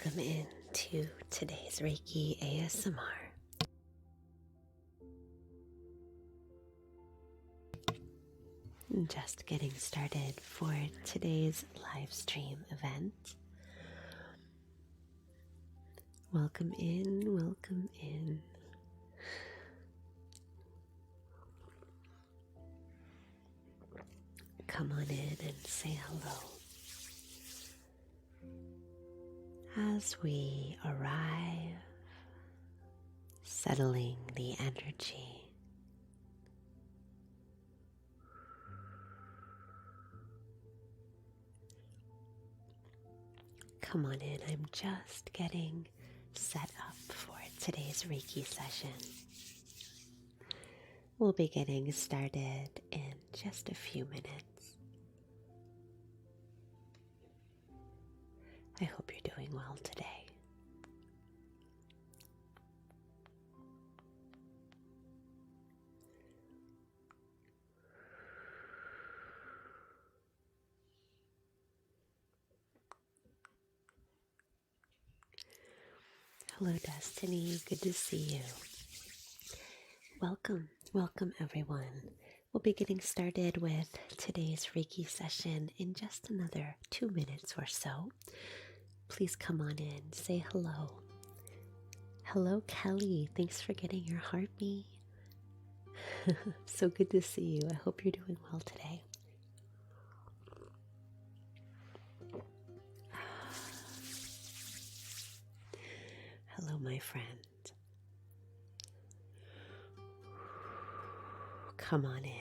Welcome in to today's Reiki ASMR. Just getting started for today's live stream event. Welcome in, welcome in. Come on in and say hello. As we arrive, settling the energy. Come on in, I'm just getting set up for today's Reiki session. We'll be getting started in just a few minutes. I hope you're doing well today. Hello, Destiny. Good to see you. Welcome everyone. We'll be getting started with today's Reiki session in just another 2 minutes or so. Please come on in, say hello. Hello, Kelly. Thanks for getting your heartbeat. So good to see you. I hope you're doing well today. Hello, my friend. Come on in.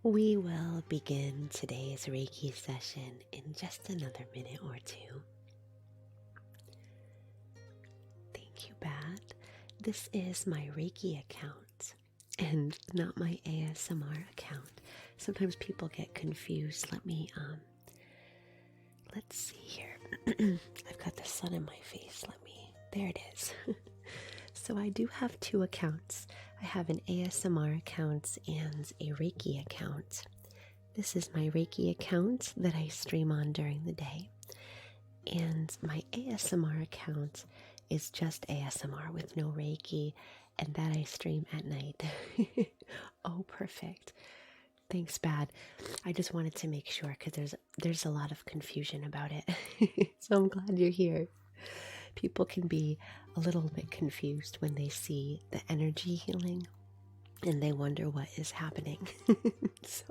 We will begin today's Reiki session in just another minute or two. Thank you, Bat. This is my Reiki account and not my ASMR account. Sometimes people get confused. Let's see here. I've got the sun in my face. There it is. So I do have 2 accounts. I have an ASMR account and a Reiki account. This is my Reiki account that I stream on during the day. And my ASMR account is just ASMR with no Reiki, and that I stream at night. Oh, perfect. Thanks, Bad. I just wanted to make sure because there's a lot of confusion about it. So I'm glad you're here. People can be a little bit confused when they see the energy healing and they wonder what is happening. So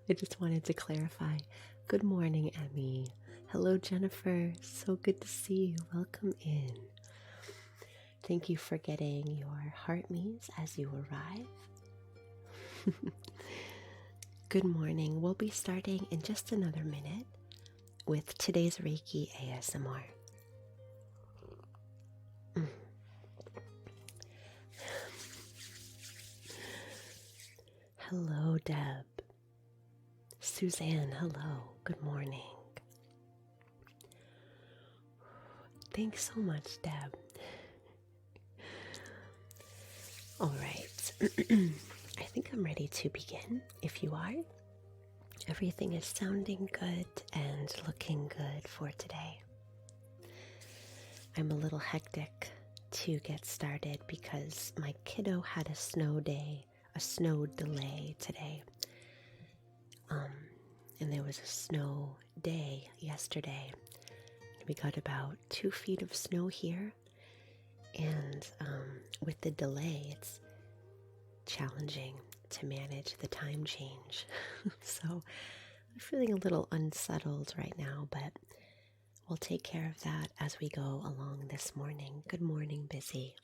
I just wanted to clarify. Good morning, Emmy. Hello, Jennifer. So good to see you. Welcome in. Thank you for getting your heart meets as you arrive. Good morning. We'll be starting in just another minute with today's Reiki ASMR. Hello, Deb. Suzanne, hello. Good morning. Thanks so much, Deb. All right. I think I'm ready to begin. If you are, everything is sounding good and looking good for today. I'm a little hectic to get started because my kiddo had a snow delay today. And there was a snow day yesterday. We got about 2 feet of snow here. And with the delay, it's challenging to manage the time change. So I'm feeling a little unsettled right now, but we'll take care of that as we go along this morning. Good morning, Busy.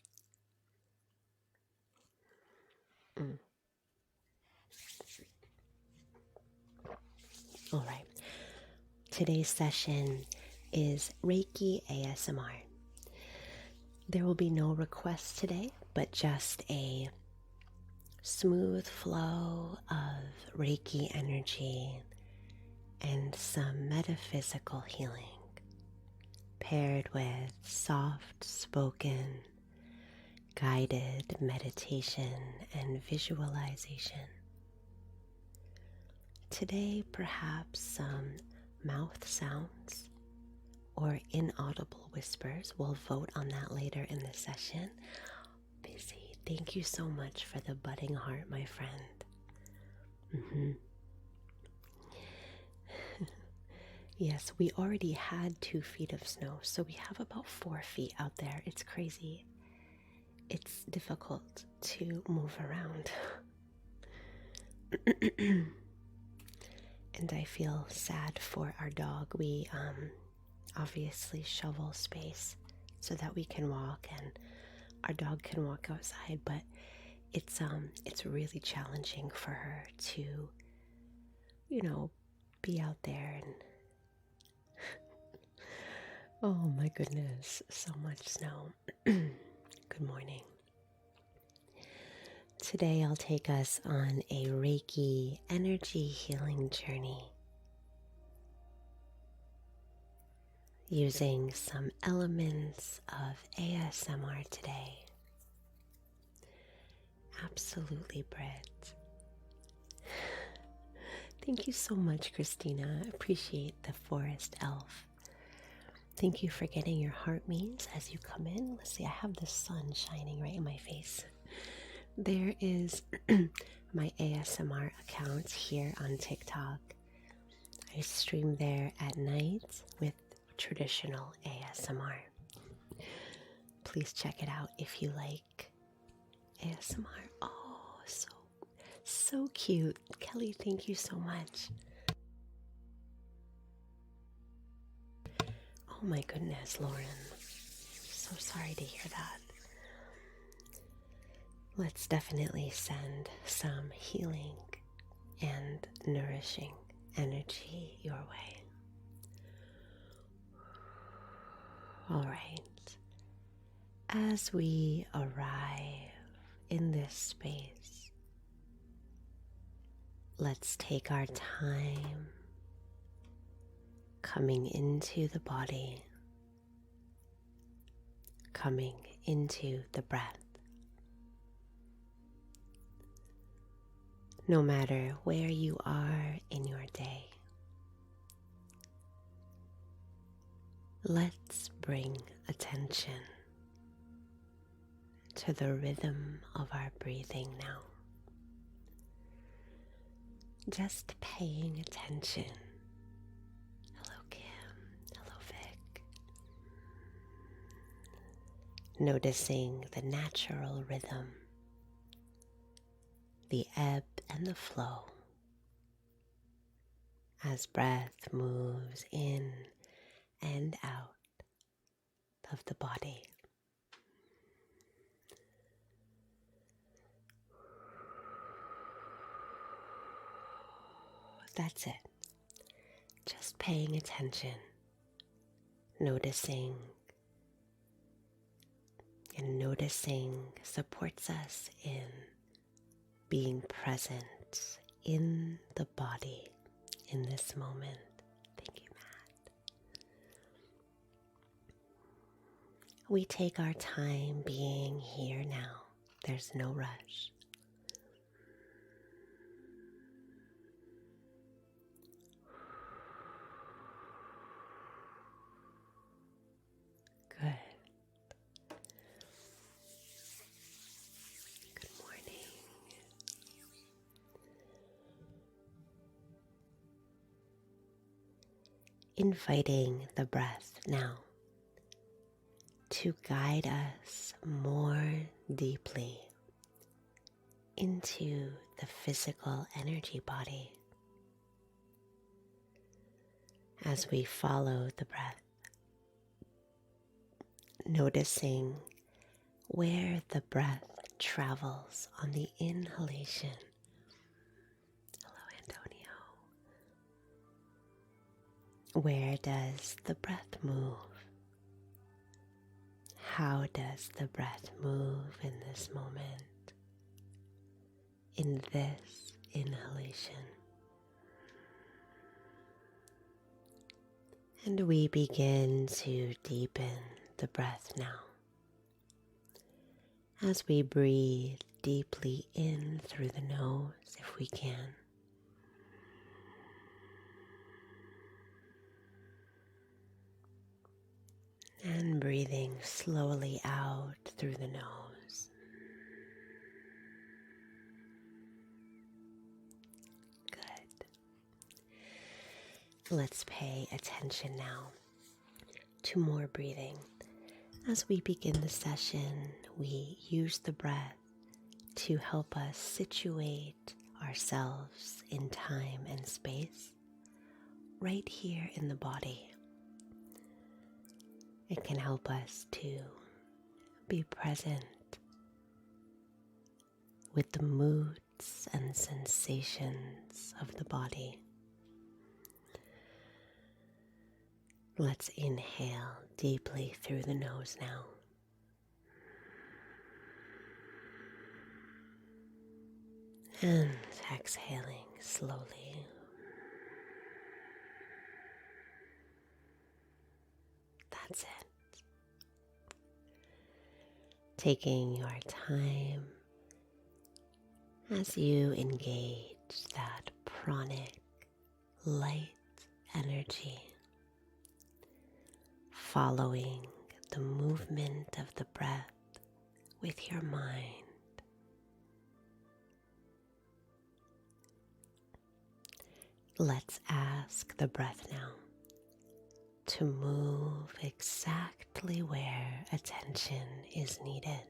All right. Today's session is Reiki ASMR. There will be no requests today, but just a smooth flow of Reiki energy and some metaphysical healing, paired with soft spoken, guided meditation and visualization. Today, perhaps some mouth sounds or inaudible whispers. We'll vote on that later in the session. Busy, thank you so much for the budding heart, my friend. Yes, we already had 2 feet of snow, so we have about 4 feet out there. It's crazy. It's difficult to move around. And I feel sad for our dog. We obviously shovel space so that we can walk and our dog can walk outside, but it's really challenging for her to, be out there and oh my goodness, so much snow. Good morning. Today I'll take us on a Reiki energy healing journey using some elements of ASMR today. Absolutely, Britt. Thank you so much, Christina. Appreciate the forest elf. Thank you for getting your heart means as you come in. Let's see, I have the sun shining right in my face. There is my ASMR account here on TikTok. I stream there at night with traditional ASMR. Please check it out if you like ASMR. Oh, so cute. Kelly, thank you so much. Oh my goodness, Lauren. So sorry to hear that. Let's definitely send some healing and nourishing energy your way. All right. As we arrive in this space, let's take our time coming into the body, coming into the breath. No matter where you are in your day, let's bring attention to the rhythm of our breathing now. Just paying attention. Hello, Kim. Hello, Vic. Noticing the natural rhythm, the ebb and the flow as breath moves in and out of the body. That's it. Just paying attention, noticing, and noticing supports us in being present in the body in this moment. Thank you, Matt. We take our time being here now. There's no rush. Good. Good morning. Inviting the breath now to guide us more deeply into the physical energy body as we follow the breath, noticing where the breath travels on the inhalation. Hello, Antonio. Where does the breath move? How does the breath move in this moment, in this inhalation? And we begin to deepen the breath now as we breathe deeply in through the nose if we can. breathing slowly out through the nose. Good. Let's pay attention now to more breathing. As we begin the session, we use the breath to help us situate ourselves in time and space, right here in the body. It can help us to be present with the moods and sensations of the body. Let's inhale deeply through the nose now. And exhaling slowly. That's it. Taking your time as you engage that pranic light energy, following the movement of the breath with your mind. Let's ask the breath now to move exactly where attention is needed.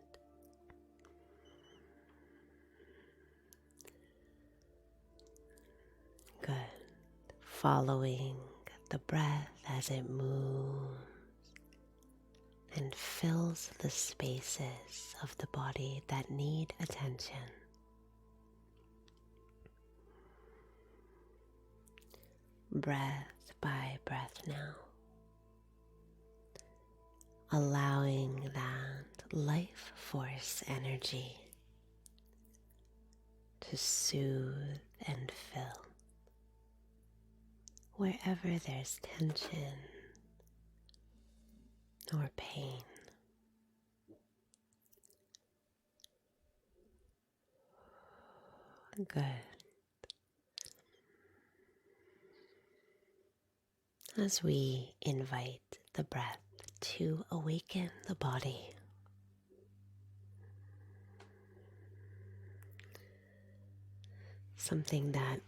Good. Following the breath as it moves and fills the spaces of the body that need attention. Breath by breath now, allowing that life force energy to soothe and fill wherever there's tension or pain. Good. As we invite the breath to awaken the body, something that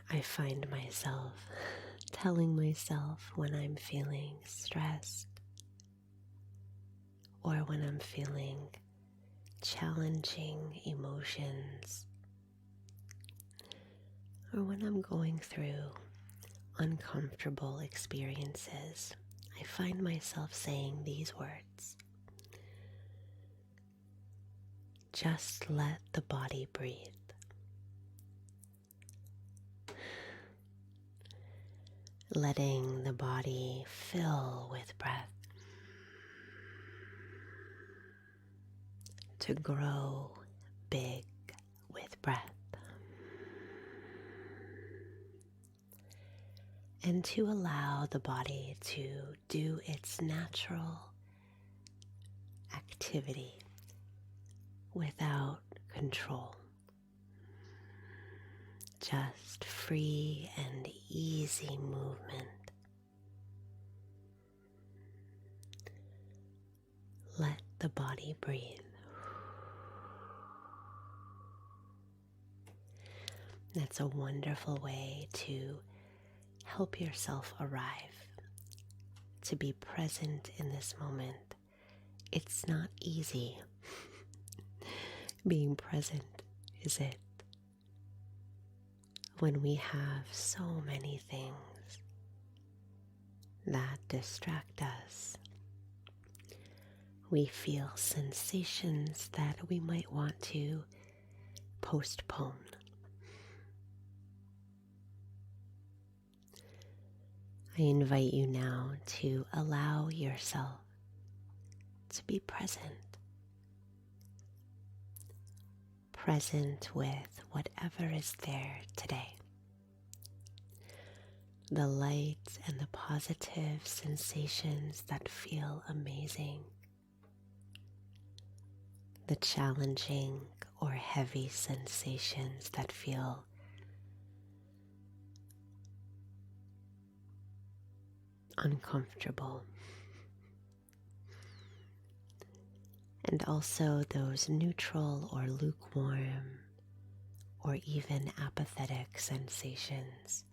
I find myself telling myself when I'm feeling stressed or when I'm feeling challenging emotions or when I'm going through uncomfortable experiences, I find myself saying these words. Just let the body breathe. Letting the body fill with breath to grow big with breath and to allow the body to do its natural activity without control. Just free and easy movement. Let the body breathe. That's a wonderful way to help yourself arrive, to be present in this moment. It's not easy being present, is it? When we have so many things that distract us, we feel sensations that we might want to postpone. I invite you now to allow yourself to be present. Present with whatever is there today. The light and the positive sensations that feel amazing. The challenging or heavy sensations that feel uncomfortable. and also those neutral or lukewarm or even apathetic sensations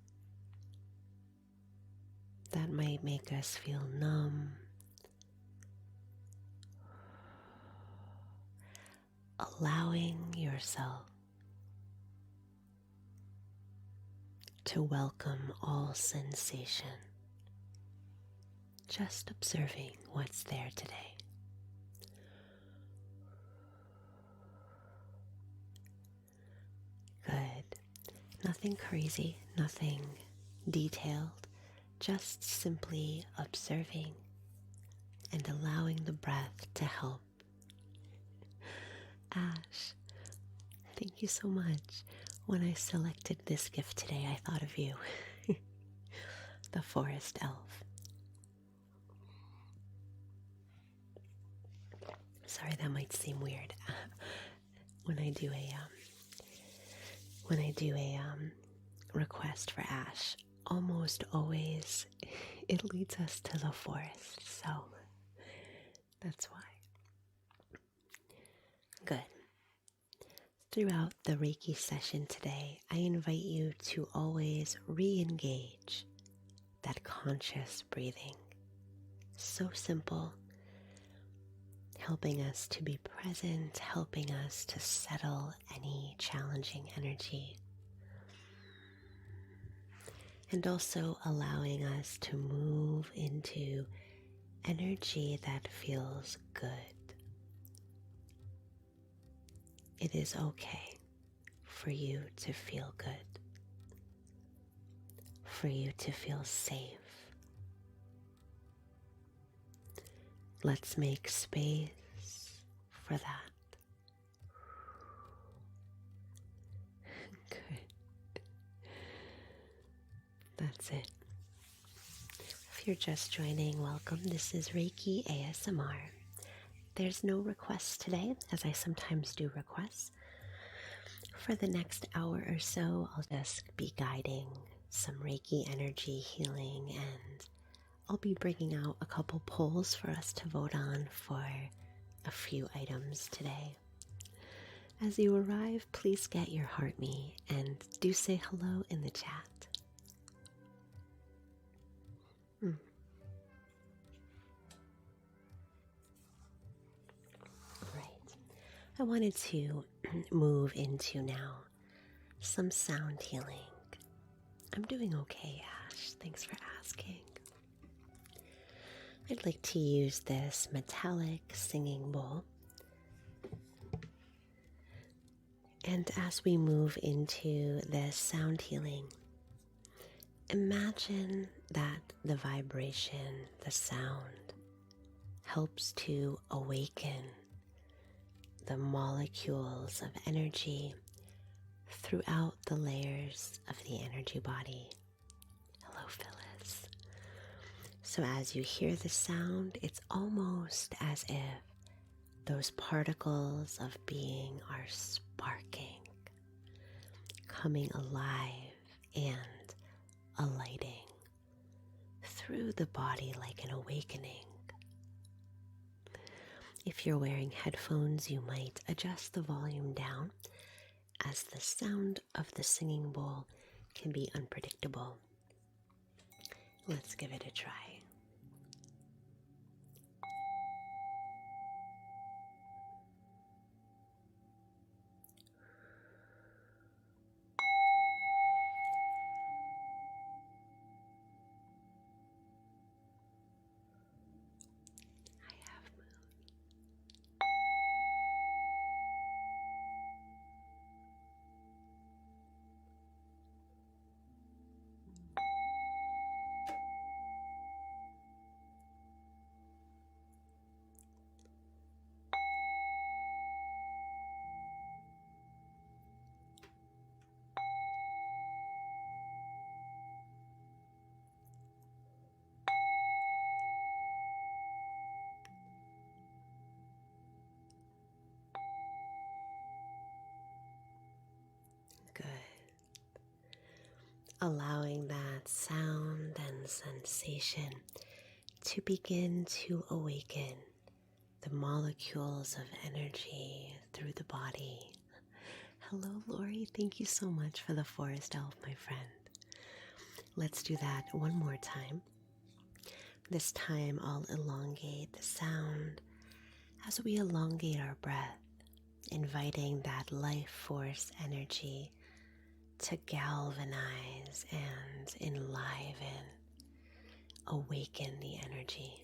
that might make us feel numb, allowing yourself to welcome all sensation, just observing what's there today. Good. Nothing crazy, nothing detailed, just simply observing and allowing the breath to help. Ash, thank you so much. When I selected this gift today, I thought of you, the forest elf. Sorry, that might seem weird when I do a request for Ash. Almost always, it leads us to the forest, so that's why. Good. Throughout the Reiki session today, I invite you to always re-engage that conscious breathing. So simple, helping us to be present, helping us to settle any challenging energy, and also allowing us to move into energy that feels good. It is okay for you to feel good, for you to feel safe. Let's make space for that. Good. That's it. If you're just joining, welcome. This is Reiki ASMR. There's no requests today, as I sometimes do requests. For the next hour or so, I'll just be guiding some Reiki energy healing, and I'll be bringing out a couple polls for us to vote on for a few items today. As you arrive, please get your heart me and do say hello in the chat. Right. I wanted to move into now some sound healing. I'm doing okay, Ash. Thanks for asking. I'd like to use this metallic singing bowl. And as we move into this sound healing, imagine that the vibration, the sound, helps to awaken the molecules of energy throughout the layers of the energy body. Hello, Phyllis. So as you hear the sound, it's almost as if those particles of being are sparking, coming alive and alighting through the body like an awakening. If you're wearing headphones, you might adjust the volume down, as the sound of the singing bowl can be unpredictable. Let's give it a try. Good. Allowing that sound and sensation to begin to awaken the molecules of energy through the body. Hello, Lori. Thank you so much for the forest elf, my friend. Let's do that one more time. This time I'll elongate the sound as we elongate our breath, inviting that life force energy to galvanize and enliven, awaken the energy.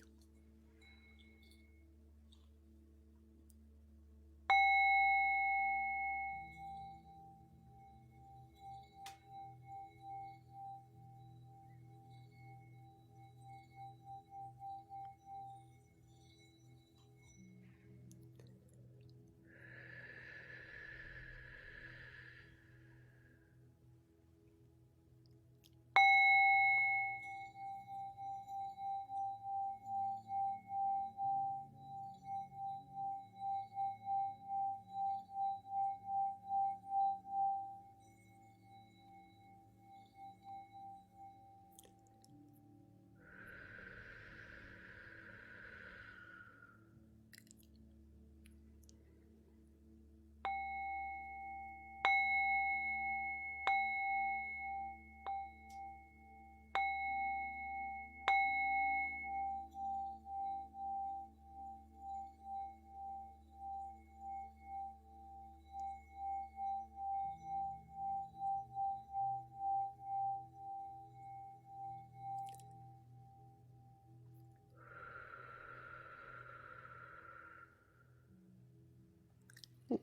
Good.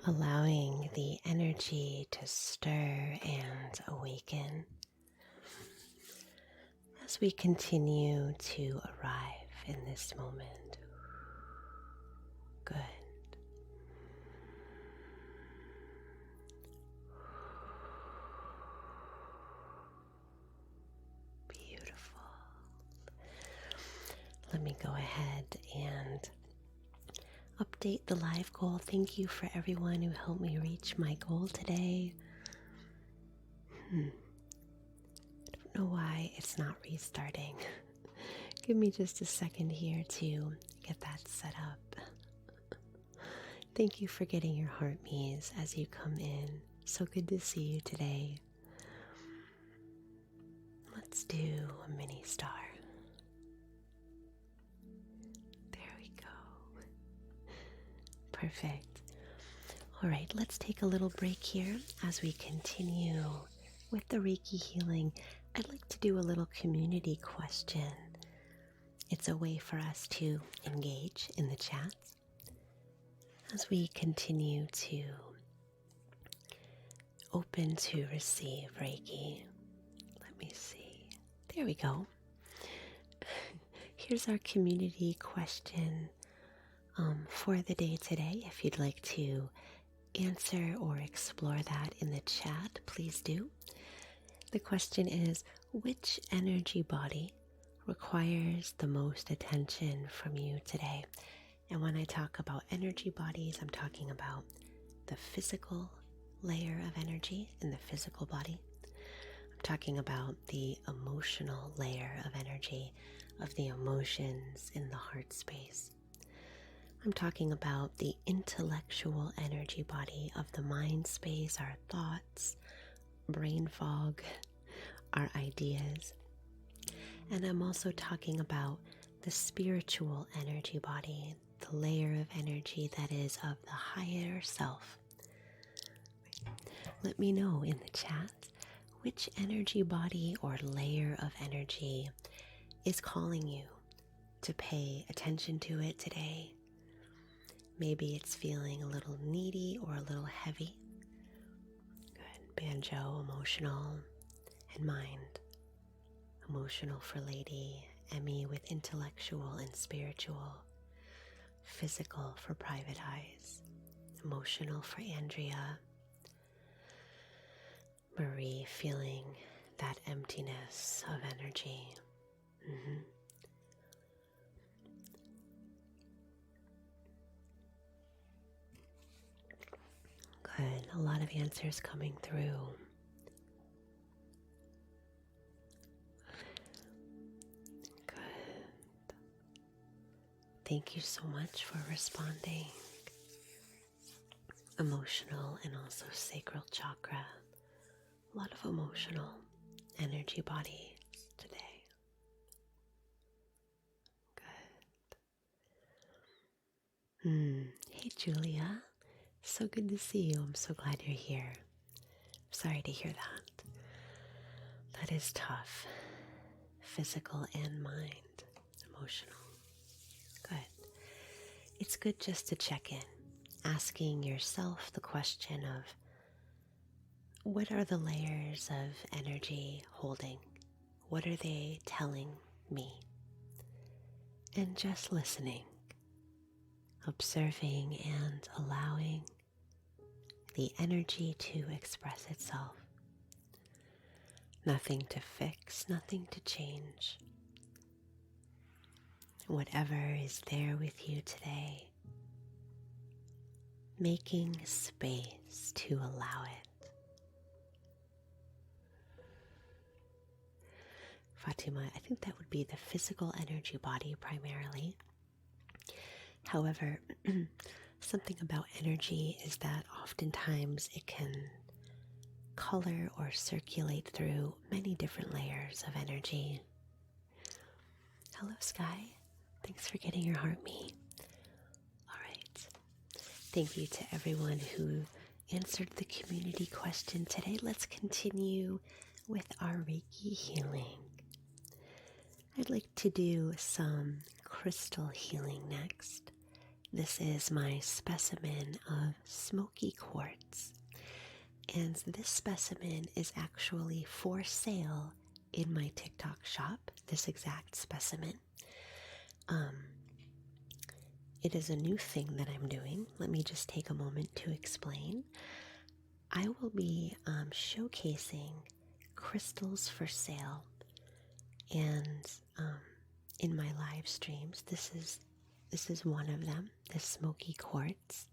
Allowing the energy to stir and awaken as we continue to arrive in this moment. Good. Beautiful. Let me go ahead and update the live goal. Thank you for everyone who helped me reach my goal today. I don't know why it's not restarting. Give me just a second here to get that set up. Thank you for getting your heart me's as you come in. So good to see you today. Let's do a mini star. There we go. Perfect. All right, let's take a little break here as we continue with the Reiki healing. I'd like to do a little community question. It's a way for us to engage in the chat as we continue to open to receive Reiki. Let me see. There we go. Here's our community question for the day today. If you'd like to answer or explore that in the chat, please do. The question is, which energy body requires the most attention from you today? And when I talk about energy bodies, I'm talking about the physical layer of energy in the physical body. I'm talking about the emotional layer of energy, of the emotions in the heart space. I'm talking about the intellectual energy body of the mind space, our thoughts, brain fog, our ideas. And I'm also talking about the spiritual energy body, the layer of energy that is of the higher self. Let me know in the chat which energy body or layer of energy is calling you to pay attention to it today. Maybe it's feeling a little needy or a little heavy. Good. Banjo, emotional, and mind. Emotional for Lady Emmy with intellectual and spiritual. Physical for Private Eyes. Emotional for Andrea. Marie feeling that emptiness of energy. Good. A lot of answers coming through. Good. Thank you so much for responding. Emotional and also sacral chakra. A lot of emotional energy body today. Good. Hey Julia, so good to see you. I'm so glad you're here. Sorry to hear that. That is tough. Physical and mind. Emotional. Good. It's good just to check in, asking yourself the question of what are the layers of energy holding? What are they telling me? And just listening, observing and allowing the energy to express itself. Nothing to fix, nothing to change. Whatever is there with you today, making space to allow it. Fatima, I think that would be the physical energy body primarily. However, something about energy is that oftentimes it can color or circulate through many different layers of energy. Hello, Sky. Thanks for getting your heart me. All right. Thank you to everyone who answered the community question today. Let's continue with our Reiki healing. I'd like to do some crystal healing next. This is my specimen of Smoky quartz. And this specimen is actually for sale in my TikTok shop, this exact specimen. It is a new thing that I'm doing. Let me just take a moment to explain. I will be showcasing crystals for sale, and in my live streams, this is one of them, the Smoky quartz.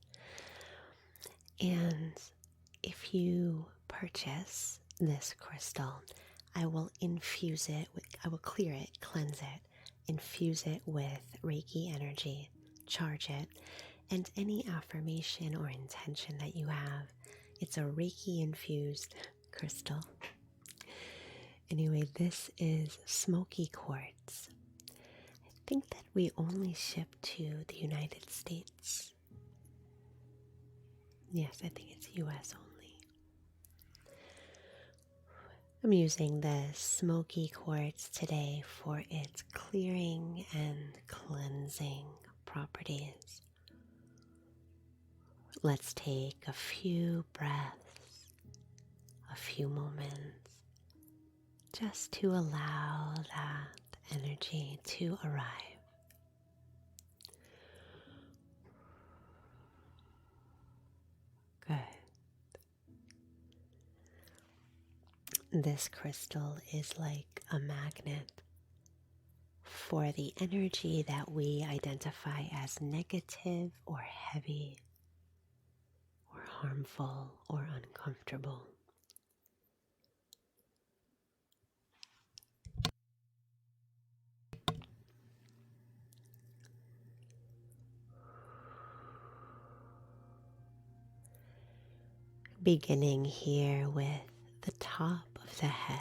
And if you purchase this crystal, I will infuse it I will clear it, cleanse it, infuse it with Reiki energy, charge it, and any affirmation or intention that you have. It's a Reiki infused crystal. Anyway, this is Smoky quartz. I think that we only ship to the United States. Yes, I think it's US only. I'm using the Smoky quartz today for its clearing and cleansing properties. Let's take a few breaths, a few moments, just to allow that energy to arrive. Good. This crystal is like a magnet for the energy that we identify as negative or heavy or harmful or uncomfortable. Beginning here with the top of the head.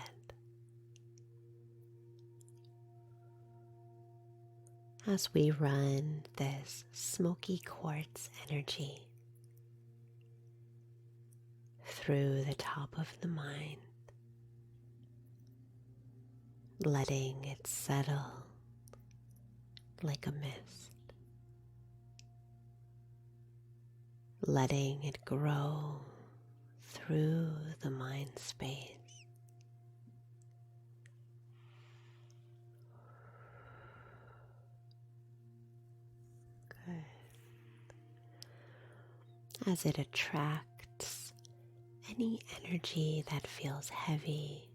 As we run this Smoky quartz energy through the top of the mind, letting it settle like a mist, letting it grow through the mind space. Good. As it attracts any energy that feels heavy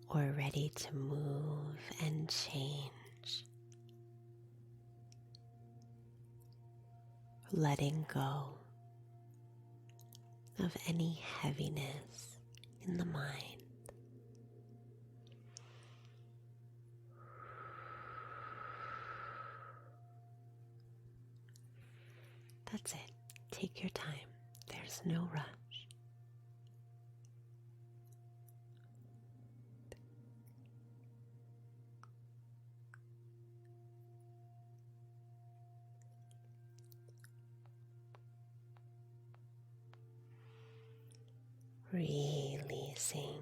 or ready to move and change, letting go of any heaviness in the mind. That's it. Take your time. There's no rush. Releasing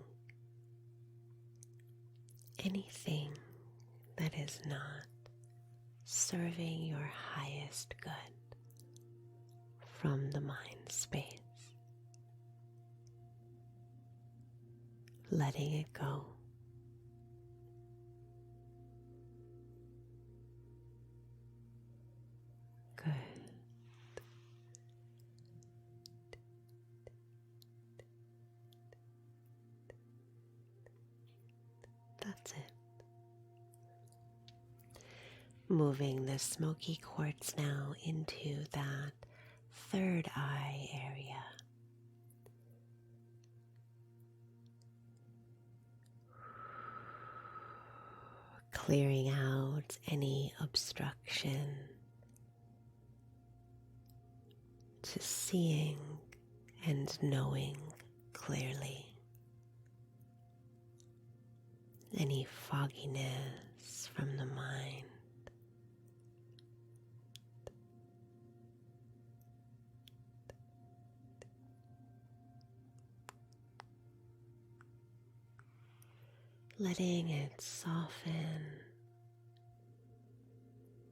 anything that is not serving your highest good from the mind space. Letting it go. Good. That's it. Moving the smoky quartz now into that third eye area. Clearing out any obstruction to seeing and knowing clearly. Any fogginess from the mind. Letting it soften,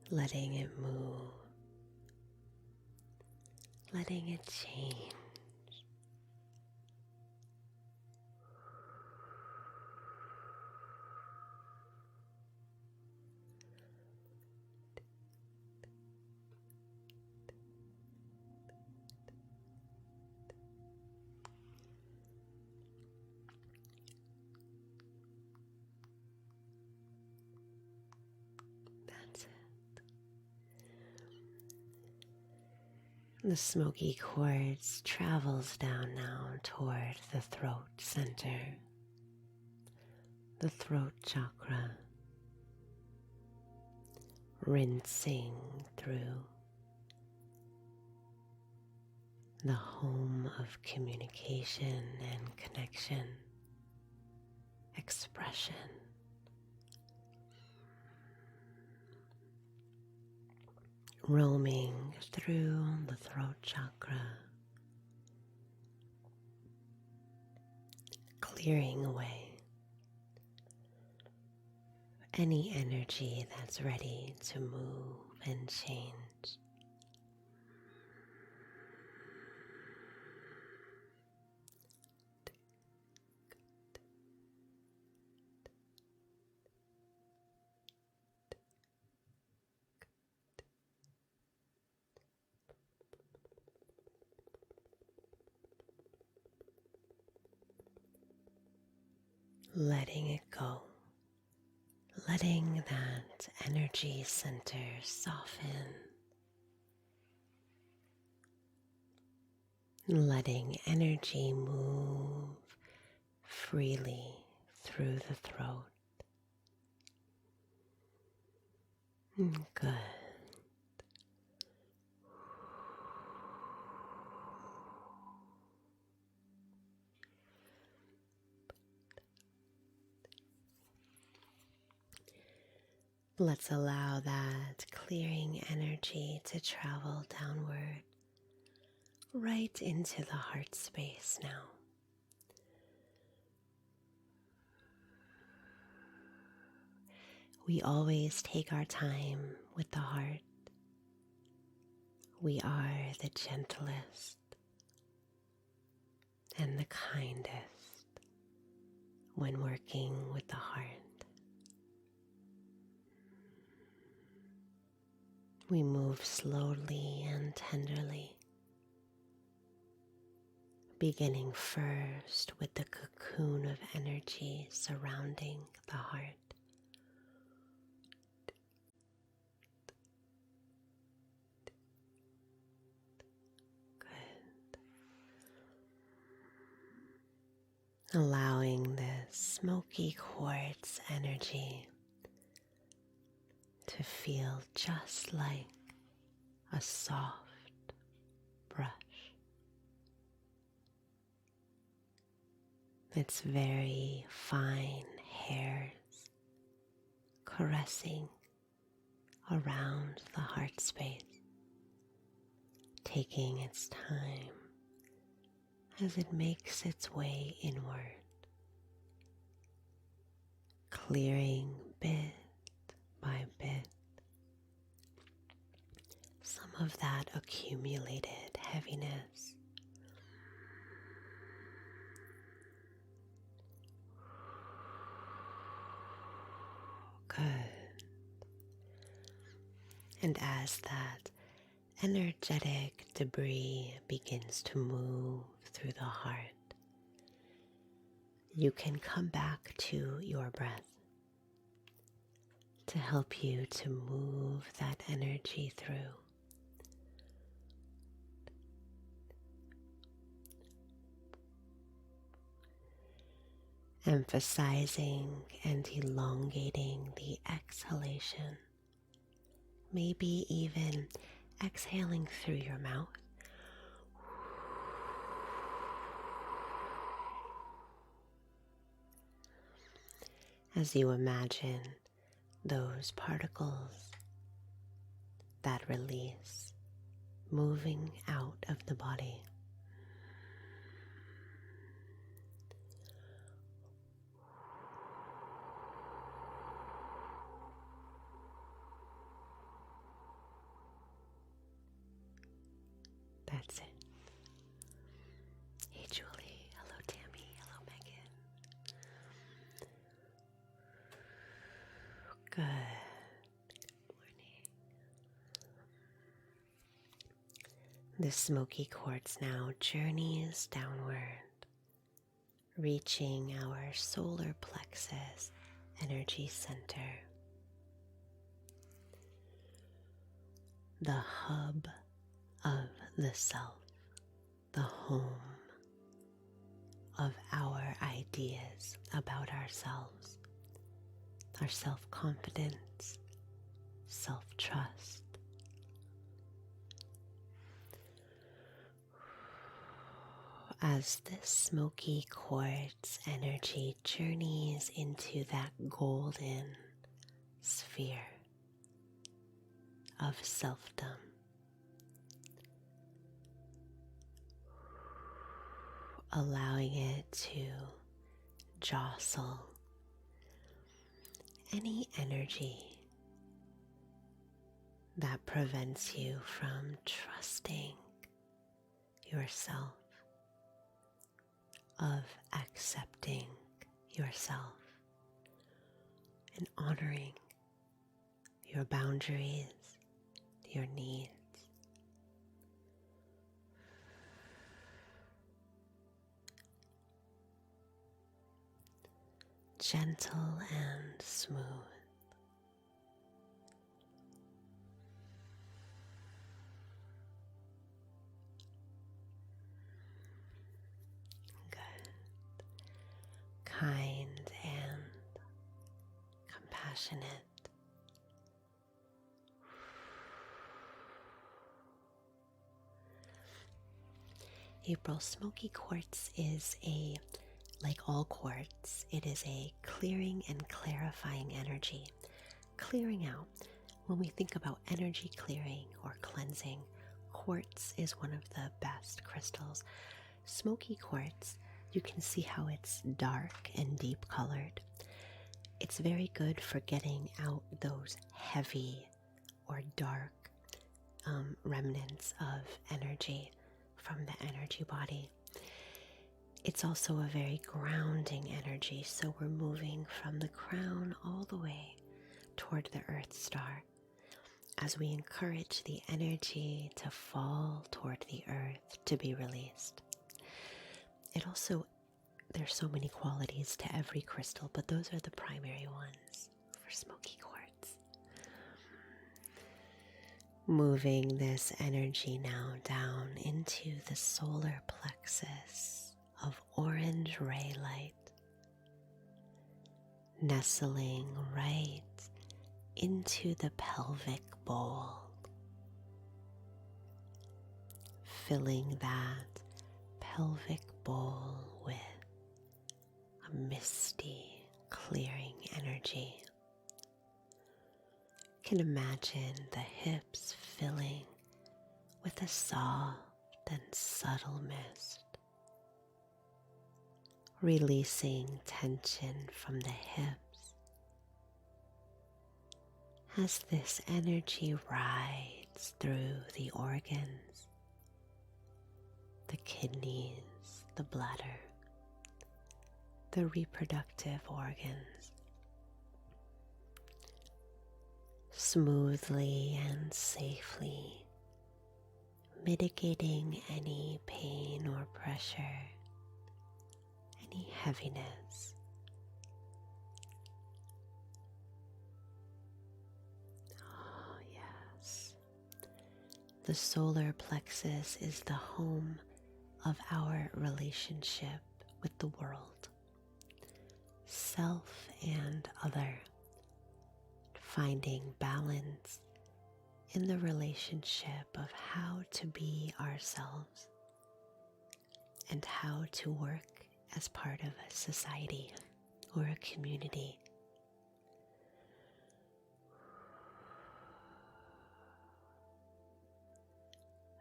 letting it move, letting it change. That's it. The smoky quartz travels down now toward the throat center, the throat chakra, rinsing through the home of communication and connection, expression. Roaming through the throat chakra, clearing away any energy that's ready to move and change. Letting it go, letting that energy center soften, letting energy move freely through the throat. Good. Let's allow that clearing energy to travel downward right into the heart space now. We always take our time with the heart. We are the gentlest and the kindest when working with the heart. We move slowly and tenderly, beginning first with the cocoon of energy surrounding the heart. Good. Allowing this smoky quartz energy to feel just like a soft brush. Its very fine hairs caressing around the heart space, taking its time as it makes its way inward, clearing bit by bit some of that accumulated heaviness. Good. And as that energetic debris begins to move through the heart, you can come back to your breath to help you to move that energy through. Emphasizing and elongating the exhalation, maybe even exhaling through your mouth. As you imagine those particles that release moving out of the body. That's it. Hey Julie, hello Tammy, hello Megan. Good morning. The smoky quartz now journeys downward, reaching our solar plexus energy center, the hub of the self, the home of our ideas about ourselves, our self-confidence, self-trust. As this smoky quartz energy journeys into that golden sphere of selfdom, allowing it to jostle any energy that prevents you from trusting yourself, of accepting yourself and honoring your boundaries, your needs. Gentle and smooth. Good. Kind and compassionate. April, smoky quartz is like all quartz, it is a clearing and clarifying energy. Clearing out. When we think about energy clearing or cleansing, quartz is one of the best crystals. Smoky quartz, you can see how it's dark and deep colored. It's very good for getting out those heavy or dark remnants of energy from the energy body. It's also a very grounding energy, so we're moving from the crown all the way toward the Earth Star as we encourage the energy to fall toward the Earth to be released. It also, there's so many qualities to every crystal, but those are the primary ones for smoky quartz. Moving this energy now down into the solar plexus of orange ray light, nestling right into the pelvic bowl, filling that pelvic bowl with a misty, clearing energy. You can imagine the hips filling with a soft and subtle mist, releasing tension from the hips as this energy rides through the organs, the kidneys, the bladder, the reproductive organs, smoothly and safely, mitigating any pain or pressure, any heaviness. Oh, yes. The solar plexus is the home of our relationship with the world, self and other, finding balance in the relationship of how to be ourselves and how to work as part of a society or a community.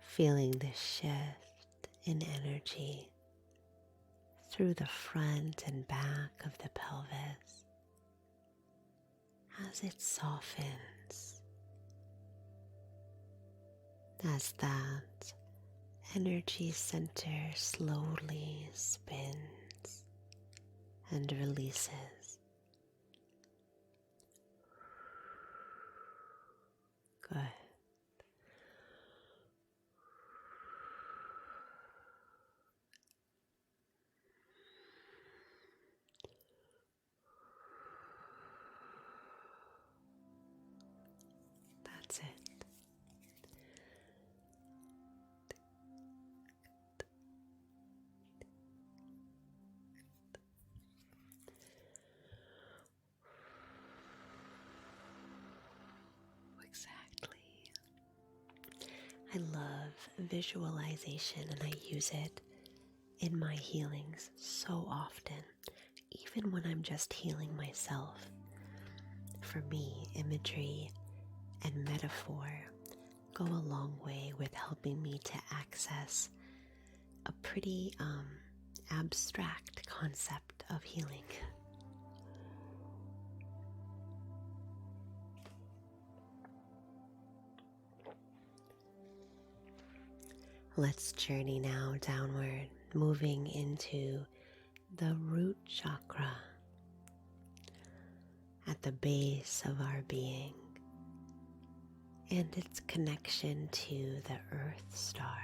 Feeling the shift in energy through the front and back of the pelvis as it softens, as that energy center slowly spins and releases. Good. That's it. Exactly. I love visualization and I use it in my healings so often, even when I'm just healing myself. For me, imagery and metaphor go a long way with helping me to access a pretty abstract concept of healing. Let's journey now downward, moving into the root chakra at the base of our being and its connection to the Earth Star.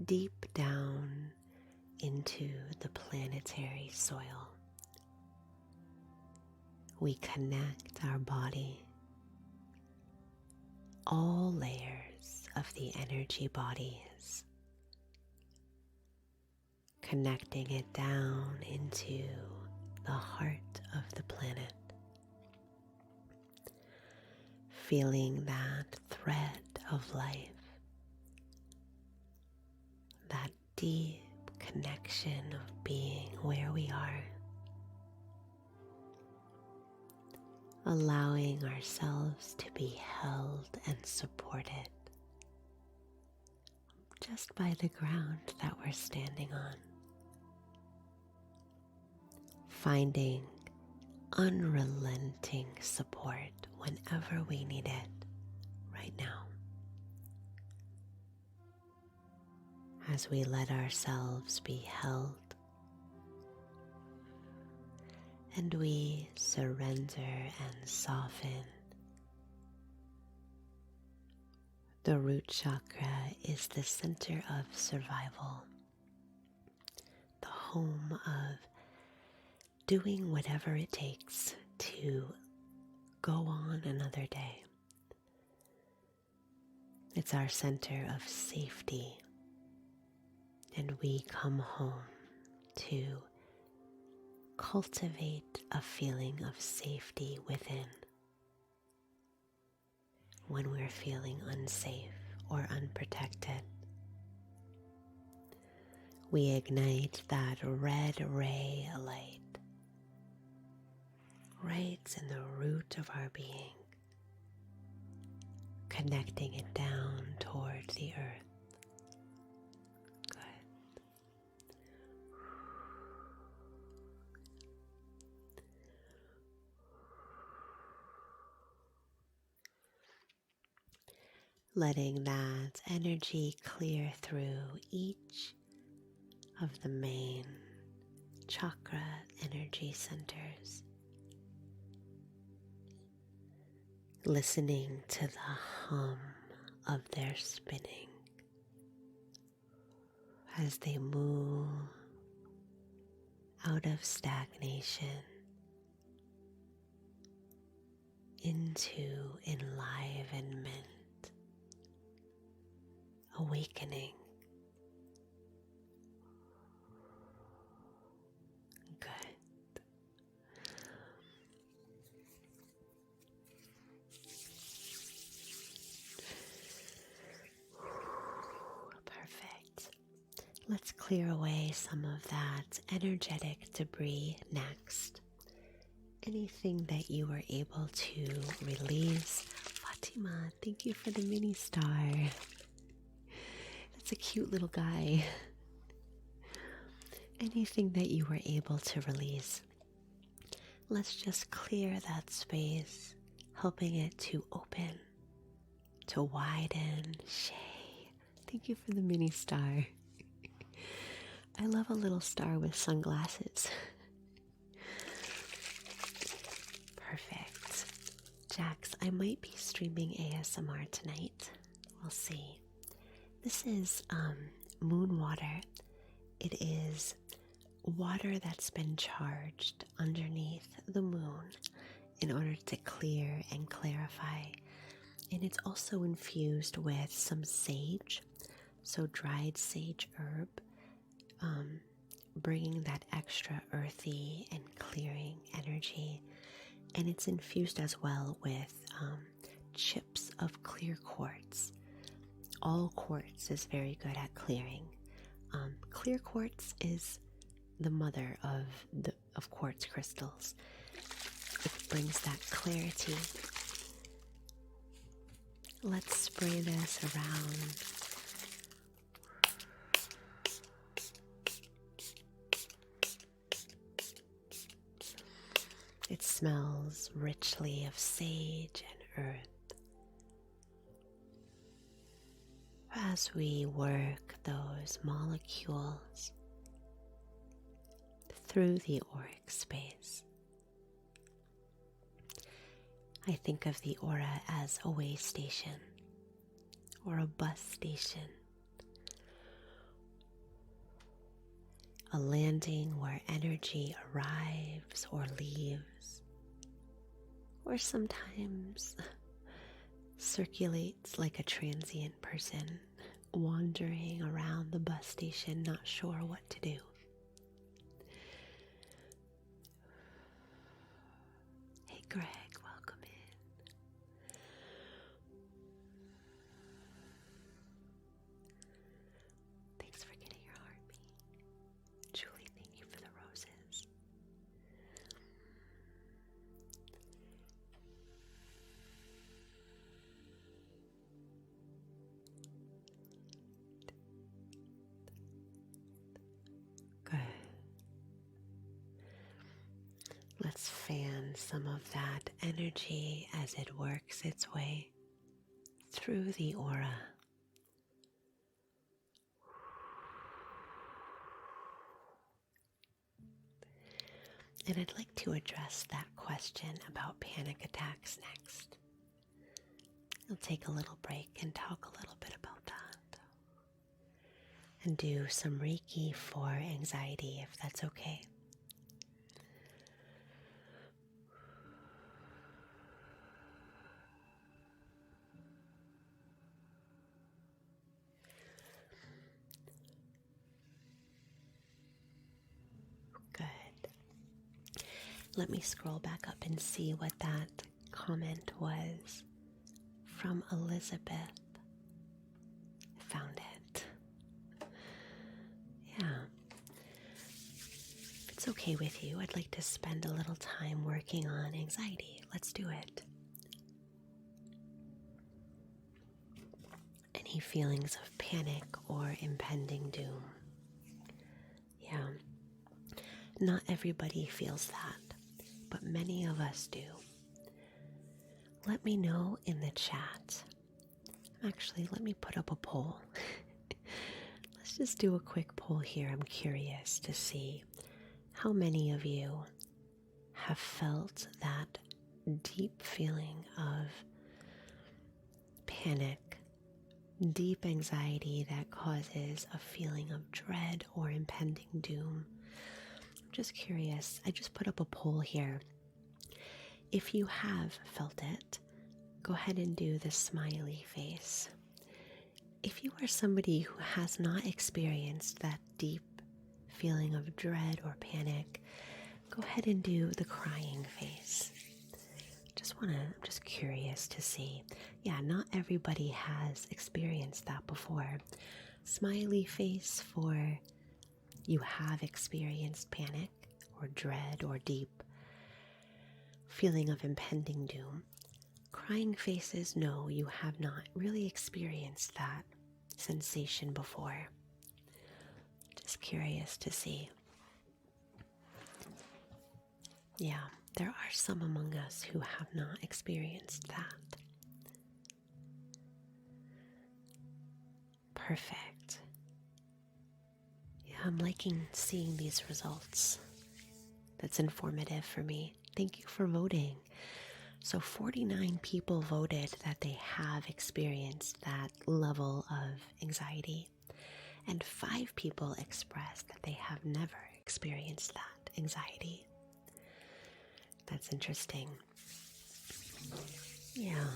Deep down into the planetary soil, we connect our body, all layers of the energy bodies, connecting it down into the heart of the planet, feeling that thread of life, that deep connection of being where we are, allowing ourselves to be held and supported just by the ground that we're standing on, finding unrelenting support whenever we need it right now. As we let ourselves be held and we surrender and soften. The root chakra is the center of survival, the home of doing whatever it takes to go on another day. It's our center of safety, and we come home to cultivate a feeling of safety within when we're feeling unsafe or unprotected. We ignite that red ray of light right in the root of our being, connecting it down toward the earth. Good. Letting that energy clear through each of the main chakra energy centers. Listening to the hum of their spinning as they move out of stagnation into enlivenment, awakening. Good. Perfect. Let's clear away some of that energetic debris next. Anything that you were able to release. Fatima, thank you for the mini star. That's a cute little guy. Anything that you were able to release. Let's just clear that space, helping it to open, to widen. Shay, thank you for the mini star. I love a little star with sunglasses. Perfect. Jax, I might be streaming ASMR tonight. We'll see. This is moon water. It is water that's been charged underneath the moon in order to clear and clarify. And it's also infused with some sage, so dried sage herb, bringing that extra earthy and clearing energy. And it's infused as well with chips of clear quartz. All quartz is very good at clearing. Clear quartz is the mother of quartz crystals. It brings that clarity. Let's spray this around. It smells richly of sage and earth. As we work those molecules through the auric space, I think of the aura as a way station or a bus station, a landing where energy arrives or leaves, or sometimes circulates like a transient person wandering around the bus station, not sure what to do. Hey Greg, welcome in. Thanks for getting your heartbeat. Julie, thank you for the roses. Good. Let's fan some of that energy as it works its way through the aura. And I'd like to address that question about panic attacks next. I'll take a little break and talk a little bit about that. And do some Reiki for anxiety, if that's okay. Good. Let me scroll back up and see what that comment was from Elizabeth. found it. Yeah. If it's okay with you, I'd like to spend a little time working on anxiety. Let's do it. Any feelings of panic or impending doom? Yeah. Not everybody feels that, but many of us do. Let me know in the chat. Actually, let me put up a poll. Let's just do a quick poll here. I'm curious to see how many of you have felt that deep feeling of panic, deep anxiety that causes a feeling of dread or impending doom. I'm just curious. I just put up a poll here. If you have felt it, go ahead and do the smiley face. If you are somebody who has not experienced that deep feeling of dread or panic, go ahead and do the crying face. I'm just curious to see. Yeah, not everybody has experienced that before. Smiley face for you have experienced panic or dread or deep feeling of impending doom. Crying faces, no, you have not really experienced that sensation before. Just curious to see. Yeah, there are some among us who have not experienced that. Perfect. Yeah, I'm liking seeing these results. That's informative for me. Thank you for voting. So 49 people voted that they have experienced that level of anxiety, and 5 people expressed that they have never experienced that anxiety. That's interesting. Yeah.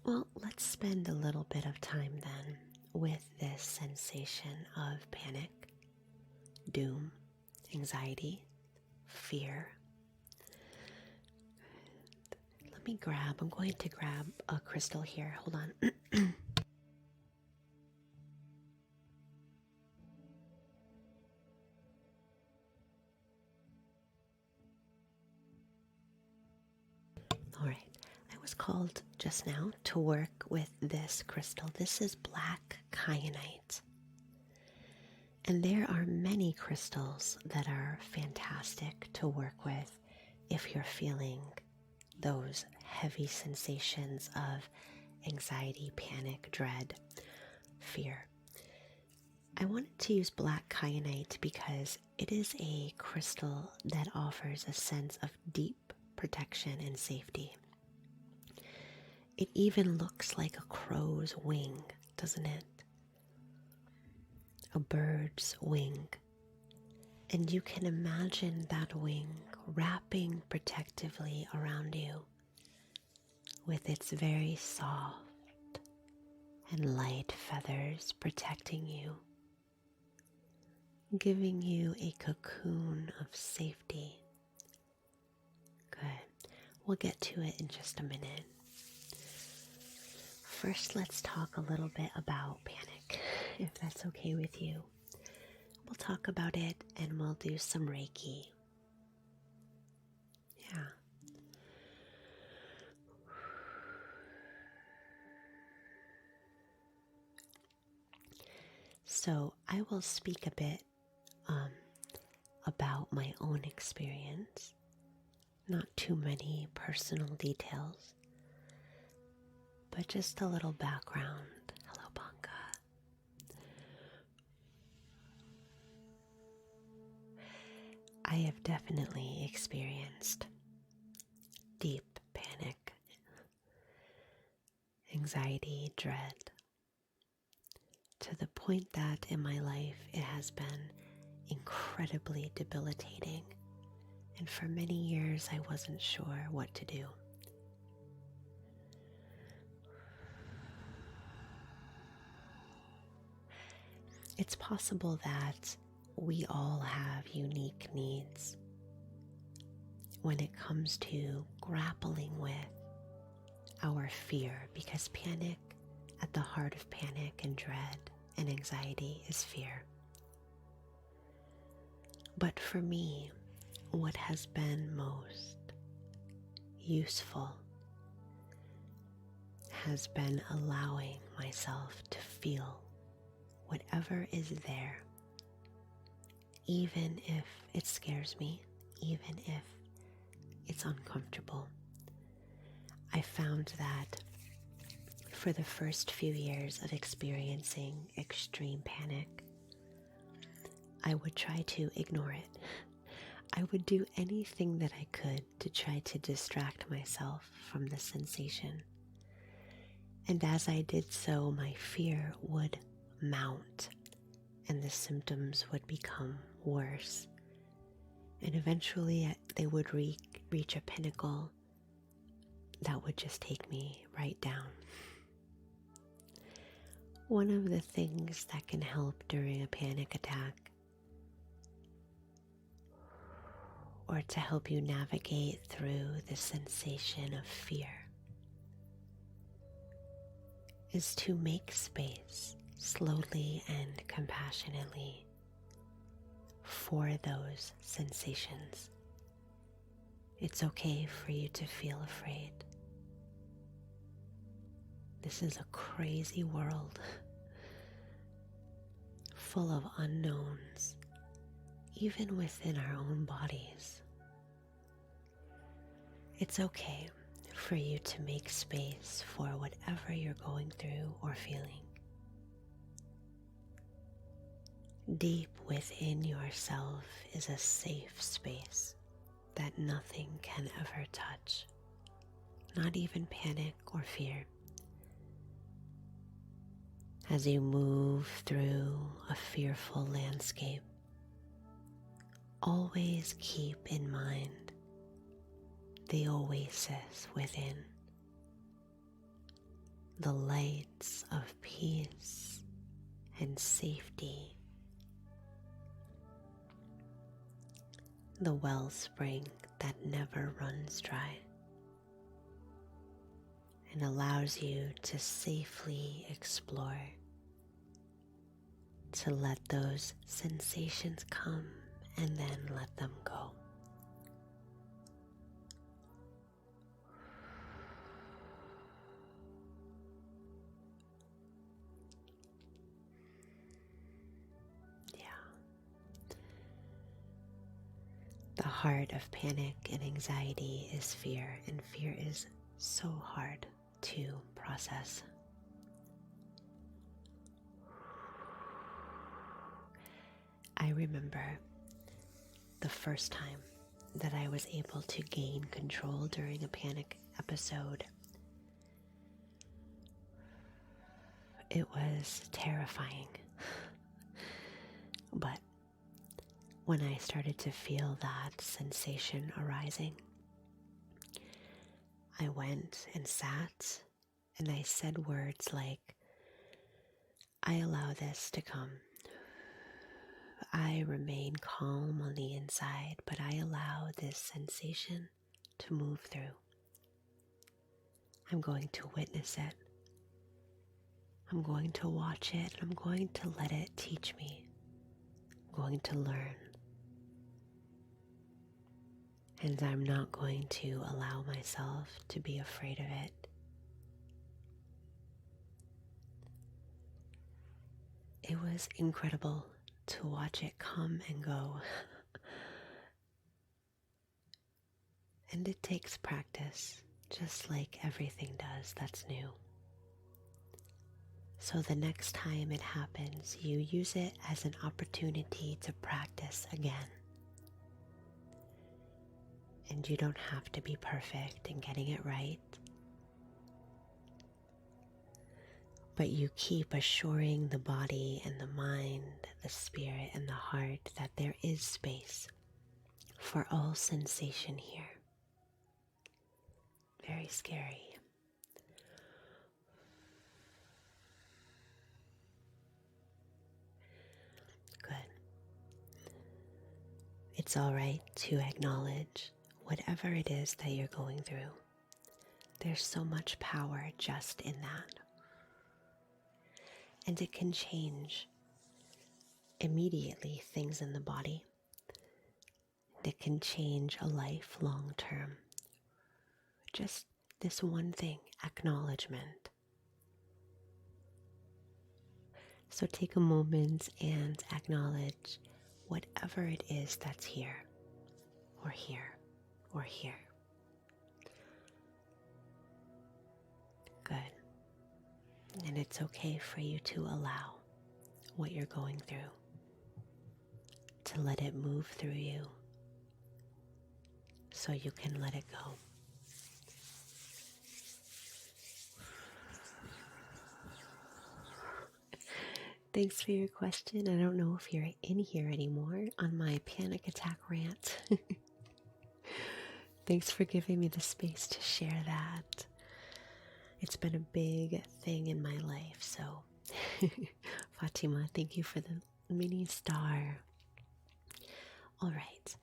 Well, let's spend a little bit of time then with this sensation of panic, doom, anxiety, fear. I'm going to grab a crystal here. Hold on. All right. I was called just now to work with this crystal. This is black kyanite. And there are many crystals that are fantastic to work with if you're feeling those heavy sensations of anxiety, panic, dread, fear. I wanted to use black kyanite because it is a crystal that offers a sense of deep protection and safety. It even looks like a crow's wing, doesn't it? A bird's wing. And you can imagine that wing wrapping protectively around you with its very soft and light feathers protecting you, giving you a cocoon of safety. Good. We'll get to it in just a minute. First, let's talk a little bit about panic, if that's okay with you. We'll talk about it and we'll do some Reiki. Yeah. So I will speak a bit about my own experience. Not too many personal details, but just a little background. Hello, Banka. I have definitely experienced deep panic, anxiety, dread, to the point that in my life it has been incredibly debilitating, and for many years I wasn't sure what to do. It's possible that we all have unique needs when it comes to grappling with our fear, because panic at the heart of panic and dread and anxiety is fear. But for me, what has been most useful has been allowing myself to feel whatever is there, even if it scares me, even if it's uncomfortable. I found that for the first few years of experiencing extreme panic, I would try to ignore it. I would do anything that I could to try to distract myself from the sensation. And as I did so, my fear would mount and the symptoms would become worse. And eventually they would reach a pinnacle that would just take me right down. One of the things that can help during a panic attack, or to help you navigate through the sensation of fear, is to make space slowly and compassionately for those sensations. It's okay for you to feel afraid. This is a crazy world full of unknowns, even within our own bodies. It's okay for you to make space for whatever you're going through or feeling. Deep within yourself is a safe space that nothing can ever touch, not even panic or fear. As you move through a fearful landscape, always keep in mind the oasis within, the lights of peace and safety, the wellspring that never runs dry and allows you to safely explore, to let those sensations come and then let them go. The heart of panic and anxiety is fear, and fear is so hard to process. I remember the first time that I was able to gain control during a panic episode. It was terrifying, but when I started to feel that sensation arising, I went and sat and I said words like, I allow this to come. I remain calm on the inside, but I allow this sensation to move through. I'm going to witness it. I'm going to watch it. I'm going to let it teach me. I'm going to learn. And I'm not going to allow myself to be afraid of it. It was incredible to watch it come and go. And it takes practice, just like everything does that's new. So the next time it happens, you use it as an opportunity to practice again. And you don't have to be perfect in getting it right. But you keep assuring the body and the mind, the spirit and the heart that there is space for all sensation here. Very scary. Good. It's all right to acknowledge whatever it is that you're going through. There's so much power just in that. and it can change immediately things in the body. It can change a life long term. Just this one thing, acknowledgement. So take a moment and acknowledge whatever it is that's here, or here, or here. Good. And it's okay for you to allow what you're going through, to let it move through you so you can let it go. Thanks for your question. I don't know if you're in here anymore on my panic attack rant. Thanks for giving me the space to share that. It's been a big thing in my life, so Fatima, thank you for the mini star. All right,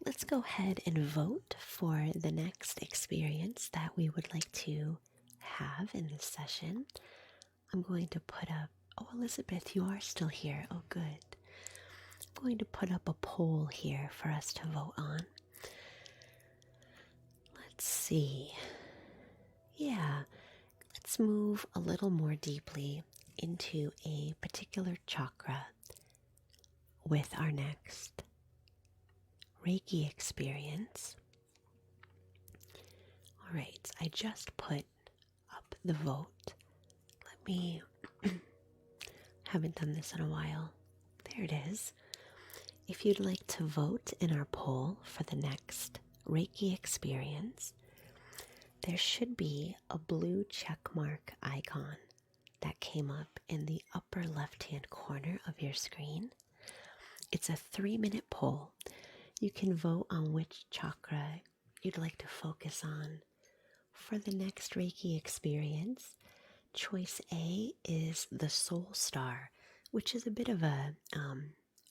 let's go ahead and vote for the next experience that we would like to have in this session. I'm going to put up, oh, Elizabeth, you are still here. Oh, good. I'm going to put up a poll here for us to vote on. Let's see. Yeah, let's move a little more deeply into a particular chakra with our next Reiki experience. All right, I just put up the vote. Let me, haven't done this in a while. There it is. If you'd like to vote in our poll for the next Reiki experience, there should be a blue check mark icon that came up in the upper left-hand corner of your screen. It's a 3-minute poll. You can vote on which chakra you'd like to focus on for the next Reiki experience. Choice A is the Soul Star, which is a bit of a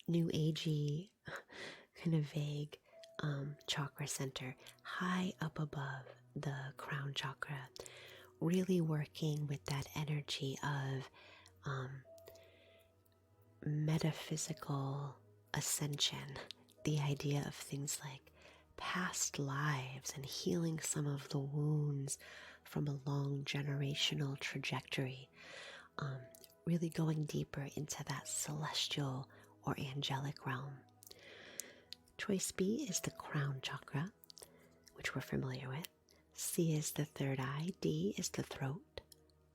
new agey, kind of vague chakra center, high up above the crown chakra, really working with that energy of metaphysical ascension, the idea of things like past lives and healing some of the wounds from a long generational trajectory, really going deeper into that celestial or angelic realm. Choice B is the crown chakra, which we're familiar with. C is the third eye, D is the throat,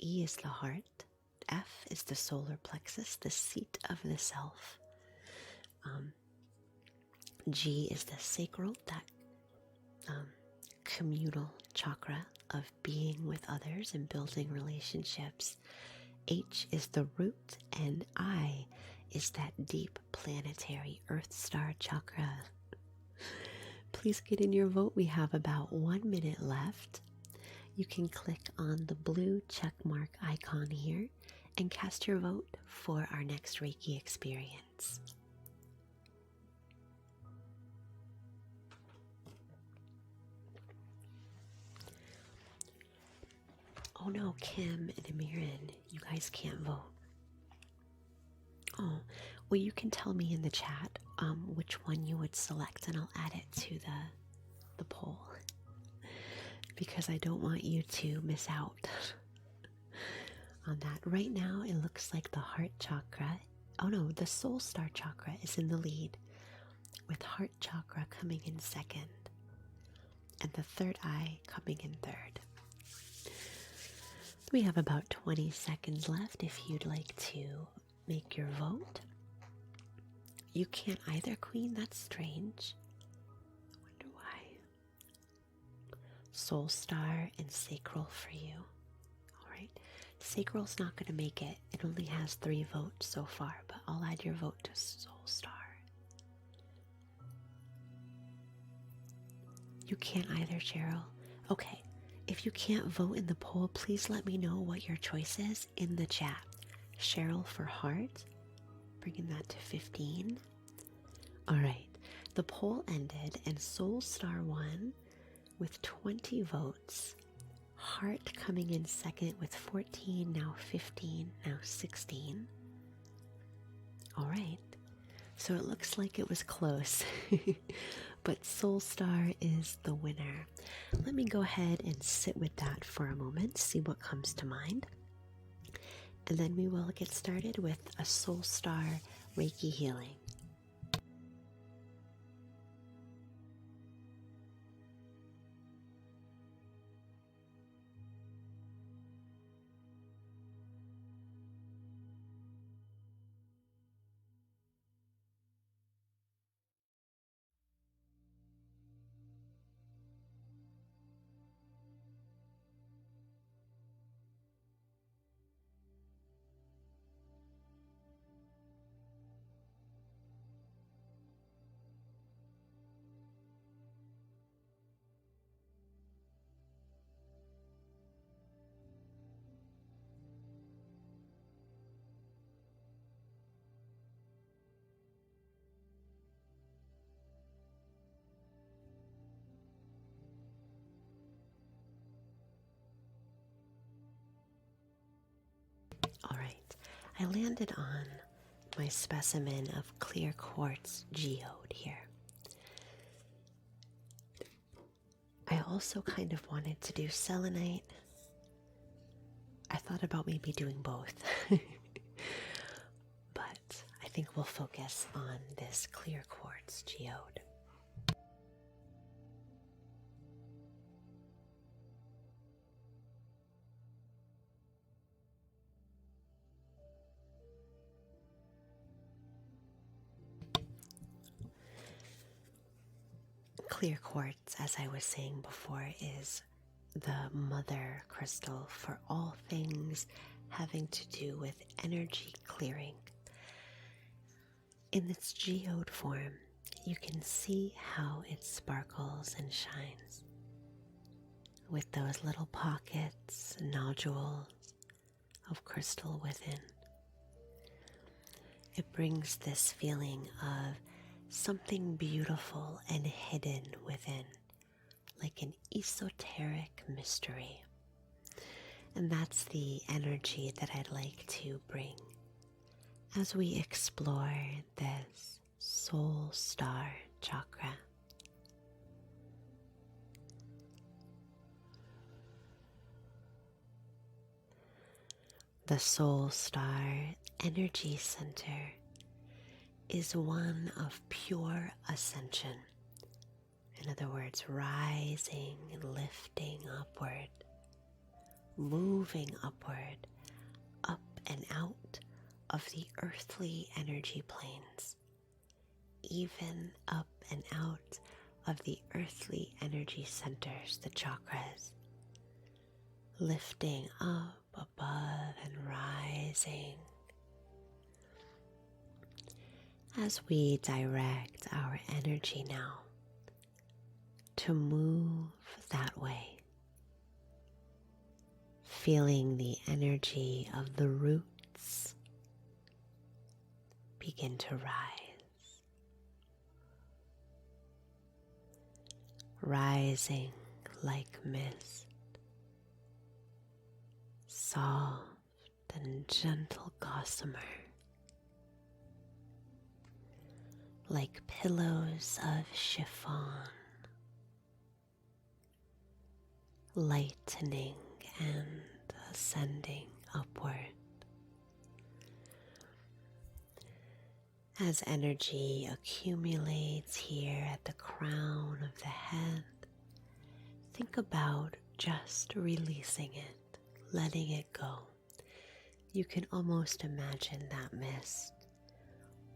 E is the heart, F is the solar plexus, the seat of the self. G is the sacral, that communal chakra of being with others and building relationships. H is the root, and I is that deep planetary earth star chakra. Please get in your vote. We have about 1 minute left. You can click on the blue check mark icon here and cast your vote for our next Reiki experience. Oh no, Kim and Amirin, you guys can't vote. Oh, well, you can tell me in the chat which one you would select, and I'll add it to the poll, because I don't want you to miss out on that. Right now, it looks like the heart chakra, oh no, the soul star chakra is in the lead, with heart chakra coming in second, and the third eye coming in third. We have about 20 seconds left if you'd like to make your vote. You can't either, Queen. That's strange. I wonder why. Soul Star and Sacral for you. Alright. Sacral's not going to make it. It only has 3 votes so far, but I'll add your vote to Soul Star. You can't either, Cheryl. Okay. If you can't vote in the poll, please let me know what your choice is in the chat. Cheryl for heart, bringing that to 15. All right, the poll ended and Soul Star won with 20 votes. Heart coming in second with 14, now 15, now 16. All right, so it looks like it was close, but Soul Star is the winner. Let me go ahead and sit with that for a moment, see what comes to mind. And then we will get started with a Soul Star Reiki healing. All right, I landed on my specimen of clear quartz geode here. I also kind of wanted to do selenite. I thought about maybe doing both, but I think we'll focus on this clear quartz geode. Clear quartz, as I was saying before, is the mother crystal for all things having to do with energy clearing. In its geode form, you can see how it sparkles and shines with those little pockets and nodules of crystal within. It brings this feeling of something beautiful and hidden within, like an esoteric mystery. And that's the energy that I'd like to bring as we explore this Soul Star chakra. The Soul Star energy center is one of pure ascension. In other words, rising and lifting upward, moving upward, up and out of the earthly energy planes, even up and out of the earthly energy centers, the chakras, lifting up above and rising. As we direct our energy now to move that way, feeling the energy of the roots begin to rise, rising like mist, soft and gentle gossamer, like pillows of chiffon, lightening and ascending upward. As energy accumulates here at the crown of the head, think about just releasing it, letting it go. You can almost imagine that mist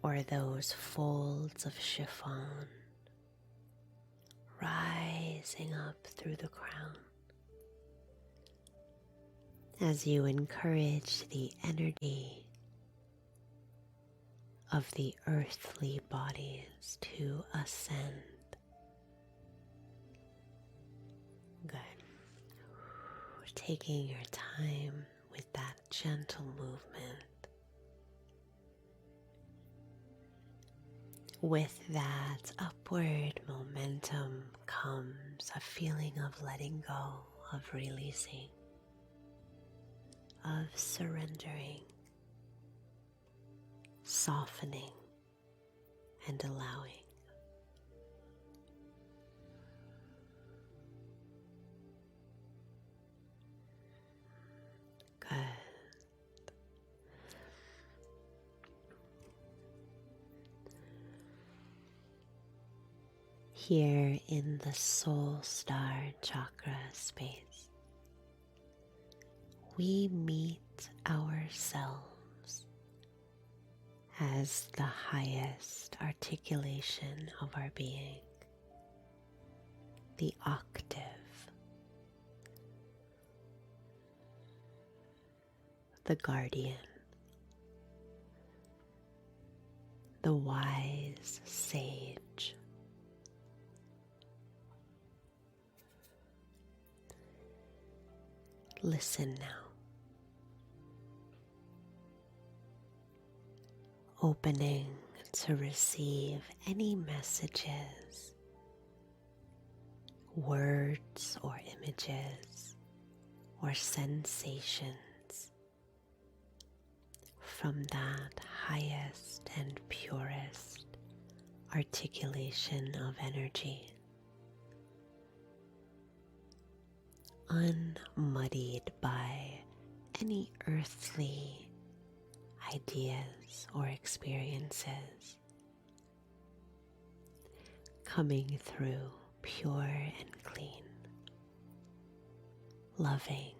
or those folds of chiffon rising up through the crown. As you encourage the energy of the earthly bodies to ascend. Good. Taking your time with that gentle movement. With that upward momentum comes a feeling of letting go of releasing, of surrendering, softening, and allowing. Good. Here in the soul star chakra space, we meet ourselves as the highest articulation of our being, the octave, the guardian, the wise sage. Listen now. Opening to receive any messages, words or images, or sensations from that highest and purest articulation of energy, unmuddied by any earthly ideas or experiences, coming through pure and clean, loving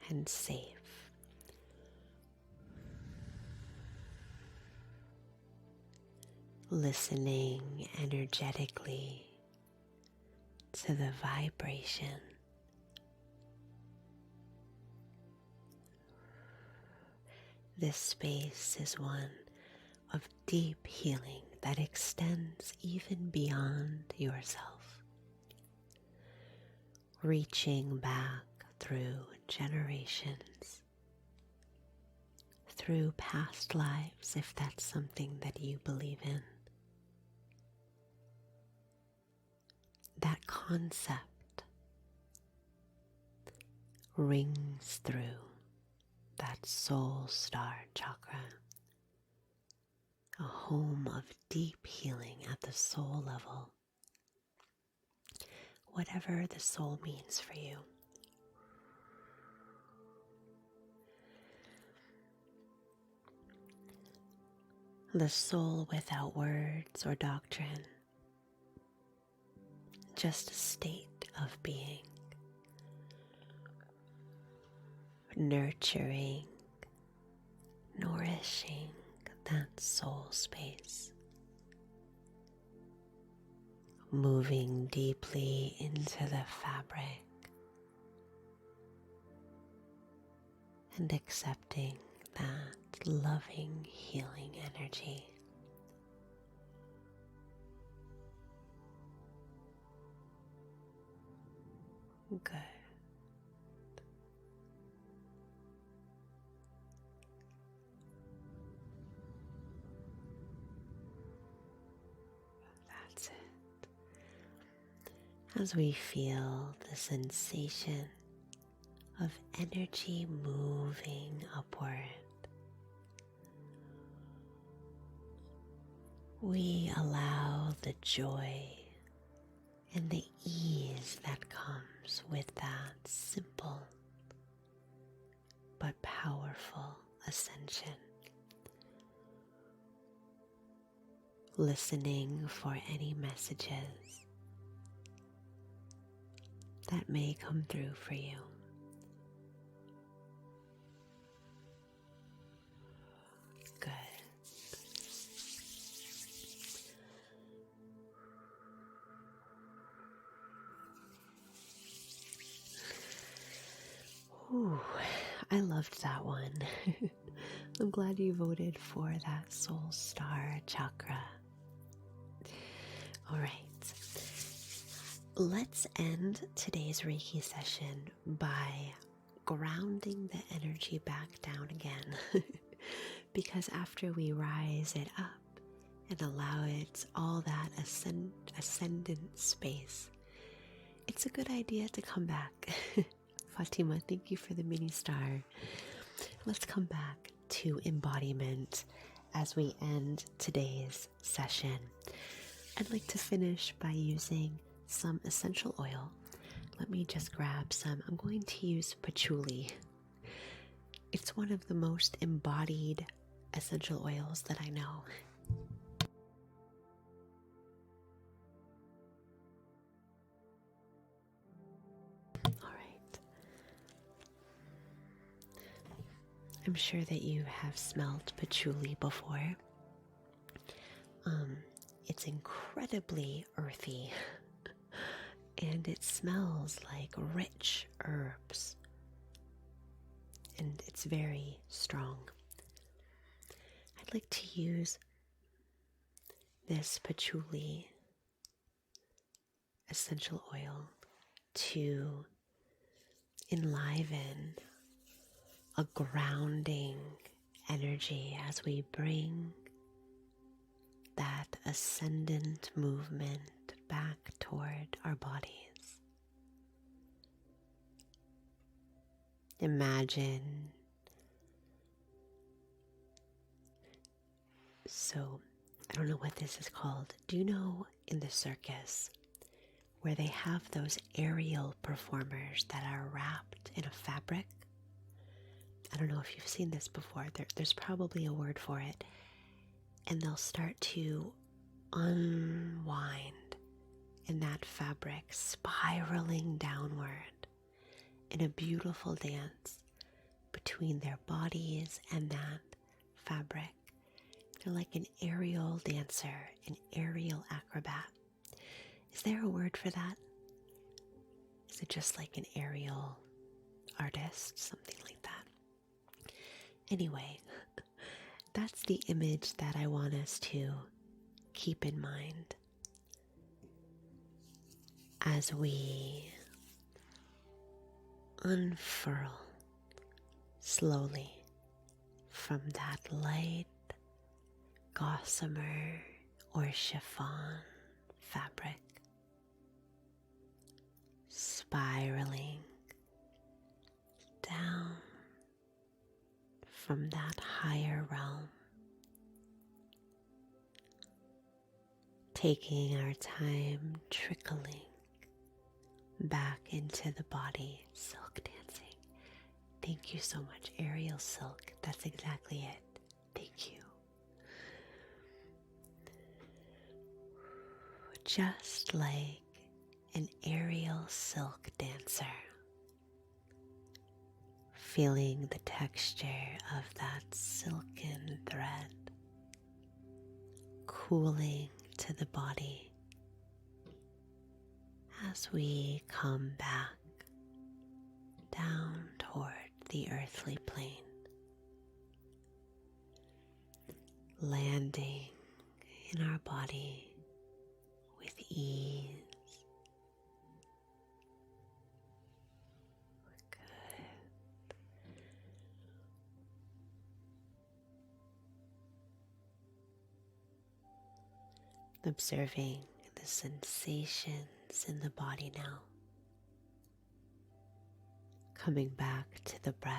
and safe. Listening energetically to the vibration. This space is one of deep healing that extends even beyond yourself, reaching back through generations, through past lives, if that's something that you believe in. That concept rings through that soul star chakra, a home of deep healing at the soul level, whatever the soul means for you. The soul without words or doctrine, just a state of being, nurturing, nourishing that soul space, moving deeply into the fabric and accepting that loving, healing energy. Good. That's it. As we feel the sensation of energy moving upward, we allow the joy and the ease that comes with that simple but powerful ascension. Listening for any messages that may come through for you. Good. Ooh, I loved that one. I'm glad you voted for that soul star chakra. All right. Let's end today's Reiki session by grounding the energy back down again. Because after we rise it up and allow it all that ascendant space, it's a good idea to come back. Fatima, thank you for the mini star. Let's come back to embodiment as we end today's session. I'd like to finish by using some essential oil. Let me just grab some. I'm going to use patchouli. It's one of the most embodied essential oils that I know. All right. I'm sure that you have smelled patchouli before. It's incredibly earthy and it smells like rich herbs, and it's very strong. I'd like to use this patchouli essential oil to enliven a grounding energy as we bring that ascendant movement back toward our bodies. Imagine. So, I don't know what this is called. Do you know in the circus where they have those aerial performers that are wrapped in a fabric? I don't know if you've seen this before. There's probably a word for it. And they'll start to unwind in that fabric, spiraling downward in a beautiful dance between their bodies and that fabric. They're like an aerial dancer, an aerial acrobat. Is there a word for that? Is it just like an aerial artist, something like that? Anyway, that's the image that I want us to keep in mind as we unfurl slowly from that light gossamer or chiffon fabric, spiraling down from that higher realm, taking our time trickling back into the body. Silk dancing. Thank you so much, Aerial Silk. That's exactly it. Thank you. Just like an aerial silk dancer, feeling the texture of that silken thread cooling to the body as we come back down toward the earthly plane, landing in our body with ease. Good. Observing the sensations in the body now. Coming back to the breath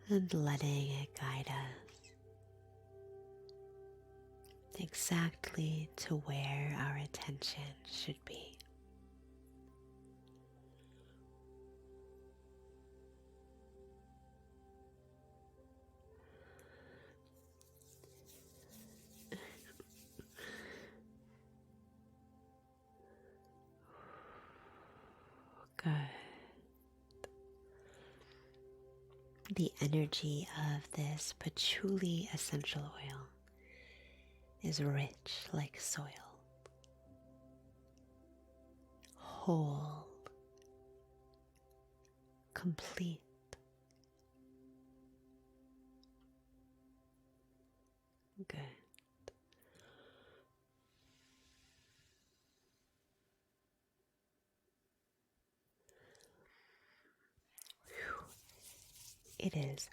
and letting it guide us exactly to where our attention should be. Good. The energy of this patchouli essential oil is rich like soil, whole, complete. Good. It is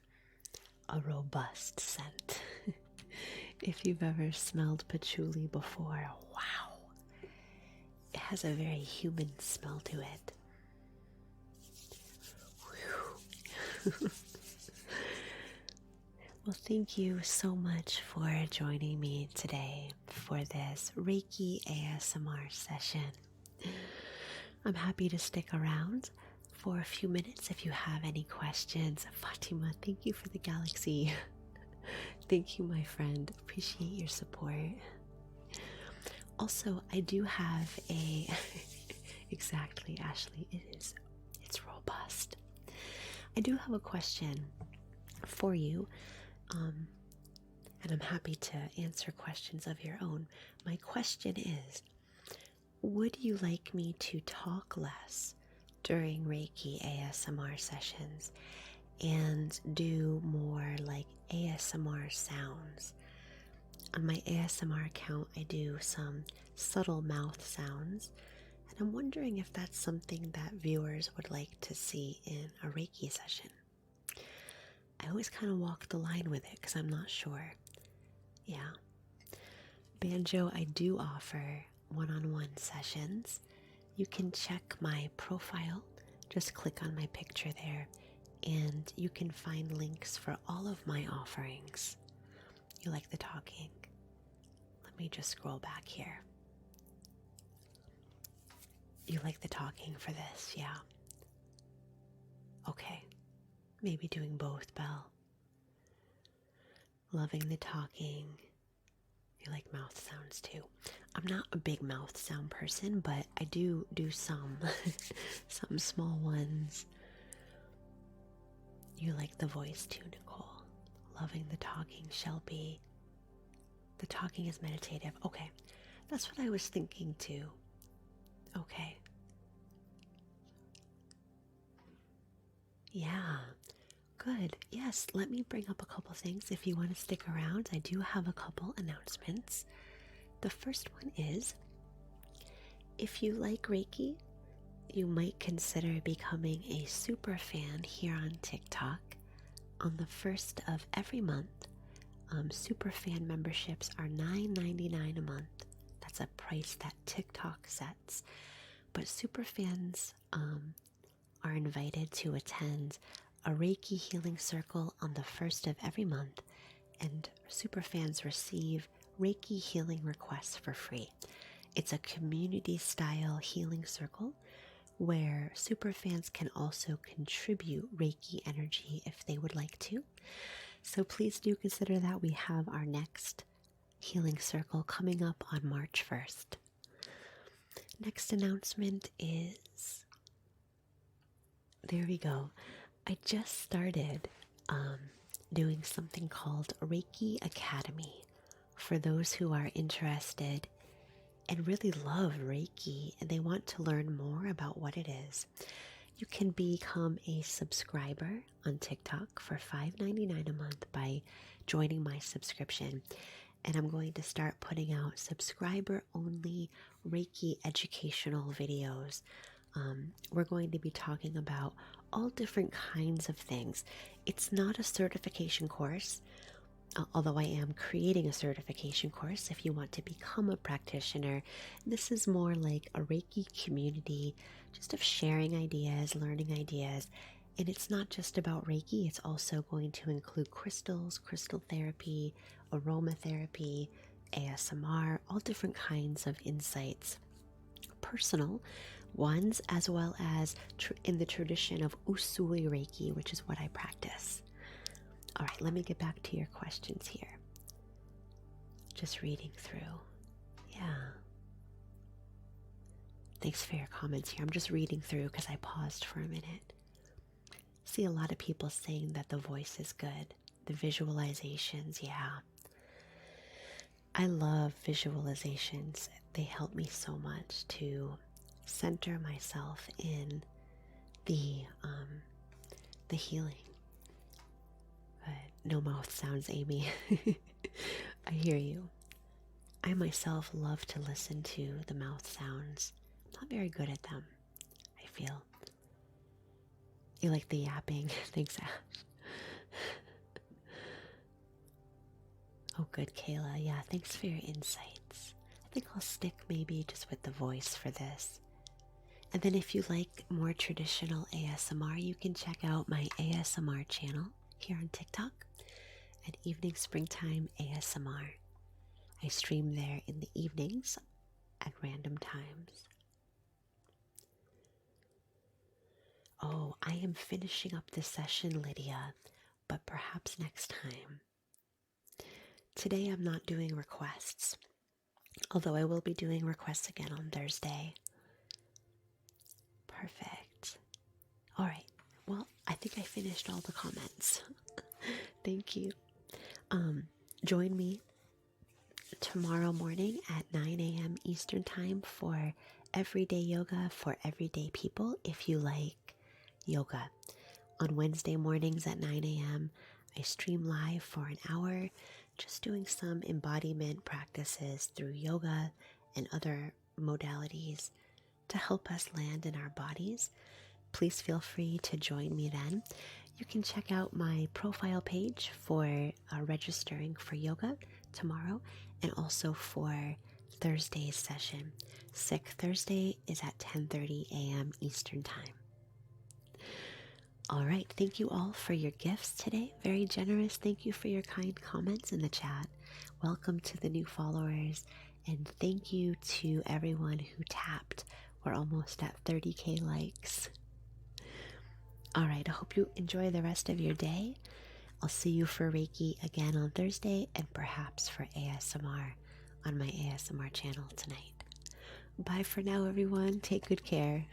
a robust scent. If you've ever smelled patchouli before, wow. It has a very human smell to it. Well, thank you so much for joining me today for this Reiki ASMR session. I'm happy to stick around for a few minutes if you have any questions. Fatima, thank you for the galaxy. Thank you, my friend. Appreciate your support. Also, I do have a... Exactly, Ashley, it's robust. I do have a question for you, and I'm happy to answer questions of your own. My question is, would you like me to talk less during Reiki ASMR sessions and do more like ASMR sounds? On my ASMR account, I do some subtle mouth sounds, and I'm wondering if that's something that viewers would like to see in a Reiki session. I always kind of walk the line with it because I'm not sure. Yeah. Banjo, I do offer one-on-one sessions. You can check my profile. Just click on my picture there, and you can find links for all of my offerings. You like the talking? Let me just scroll back here. You like the talking for this, yeah? Okay. Maybe doing both, Belle. Loving the talking. You like mouth sounds too. I'm not a big mouth sound person, but I do some, some small ones. You like the voice too, Nicole. Loving the talking, Shelby. The talking is meditative. Okay, that's what I was thinking too. Okay. Yeah, good. Yes, let me bring up a couple things if you want to stick around. I do have a couple announcements. The first one is, if you like Reiki, you might consider becoming a super fan here on TikTok. On the first of every month, super fan memberships are $9.99 a month. That's a price that TikTok sets. But super fans are invited to attend a Reiki healing circle on the first of every month, and super fans receive Reiki healing requests for free. It's a community-style healing circle where super fans can also contribute Reiki energy if they would like to. So please do consider that. We have our next healing circle coming up on March 1st. Next announcement is, there we go. I just started doing something called Reiki Academy for those who are interested and really love Reiki and they want to learn more about what it is. You can become a subscriber on TikTok for $5.99 a month by joining my subscription. And I'm going to start putting out subscriber-only Reiki educational videos. We're going to be talking about all different kinds of things. It's not a certification course, although I am creating a certification course if you want to become a practitioner. This is more like a Reiki community, just of sharing ideas, learning ideas. And it's not just about Reiki, it's also going to include crystals, crystal therapy, aromatherapy, ASMR, all different kinds of insights. Personal ones, as well as in the tradition of Usui Reiki, which is what I practice. All right, let me get back to your questions here. Just reading through. Yeah. Thanks for your comments here. I'm just reading through because I paused for a minute. See a lot of people saying that the voice is good. The visualizations, yeah. I love visualizations. They help me so much to center myself in the healing. But no mouth sounds, Amy. I hear you. I myself love to listen to the mouth sounds. I'm not very good at them, I feel. You like the yapping? Thanks, Ash. Oh, good, Kayla. Yeah, thanks for your insights. think I'll stick maybe just with the voice for this. And then if you like more traditional ASMR, you can check out my ASMR channel here on TikTok at Evening Springtime ASMR. I stream there in the evenings at random times. Oh, I am finishing up this session, Lydia, but perhaps next time. Today I'm not doing requests, although I will be doing requests again on Thursday. Perfect. All right. Well, I think I finished all the comments. Thank you. Join me tomorrow morning at 9 a.m. Eastern Time for everyday yoga for everyday people if you like yoga. On Wednesday mornings at 9 a.m., I stream live for an hour, just doing some embodiment practices through yoga and other modalities to help us land in our bodies. Please feel free to join me then. You can check out my profile page for registering for yoga tomorrow and also for Thursday's session. Sick Thursday is at 10:30 a.m. Eastern Time. All right, thank you all for your gifts today. Very generous. Thank you for your kind comments in the chat. Welcome to the new followers, and thank you to everyone who tapped. We're almost at 30K likes. All right, I hope you enjoy the rest of your day. I'll see you for Reiki again on Thursday and perhaps for ASMR on my ASMR channel tonight. Bye for now, everyone. Take good care.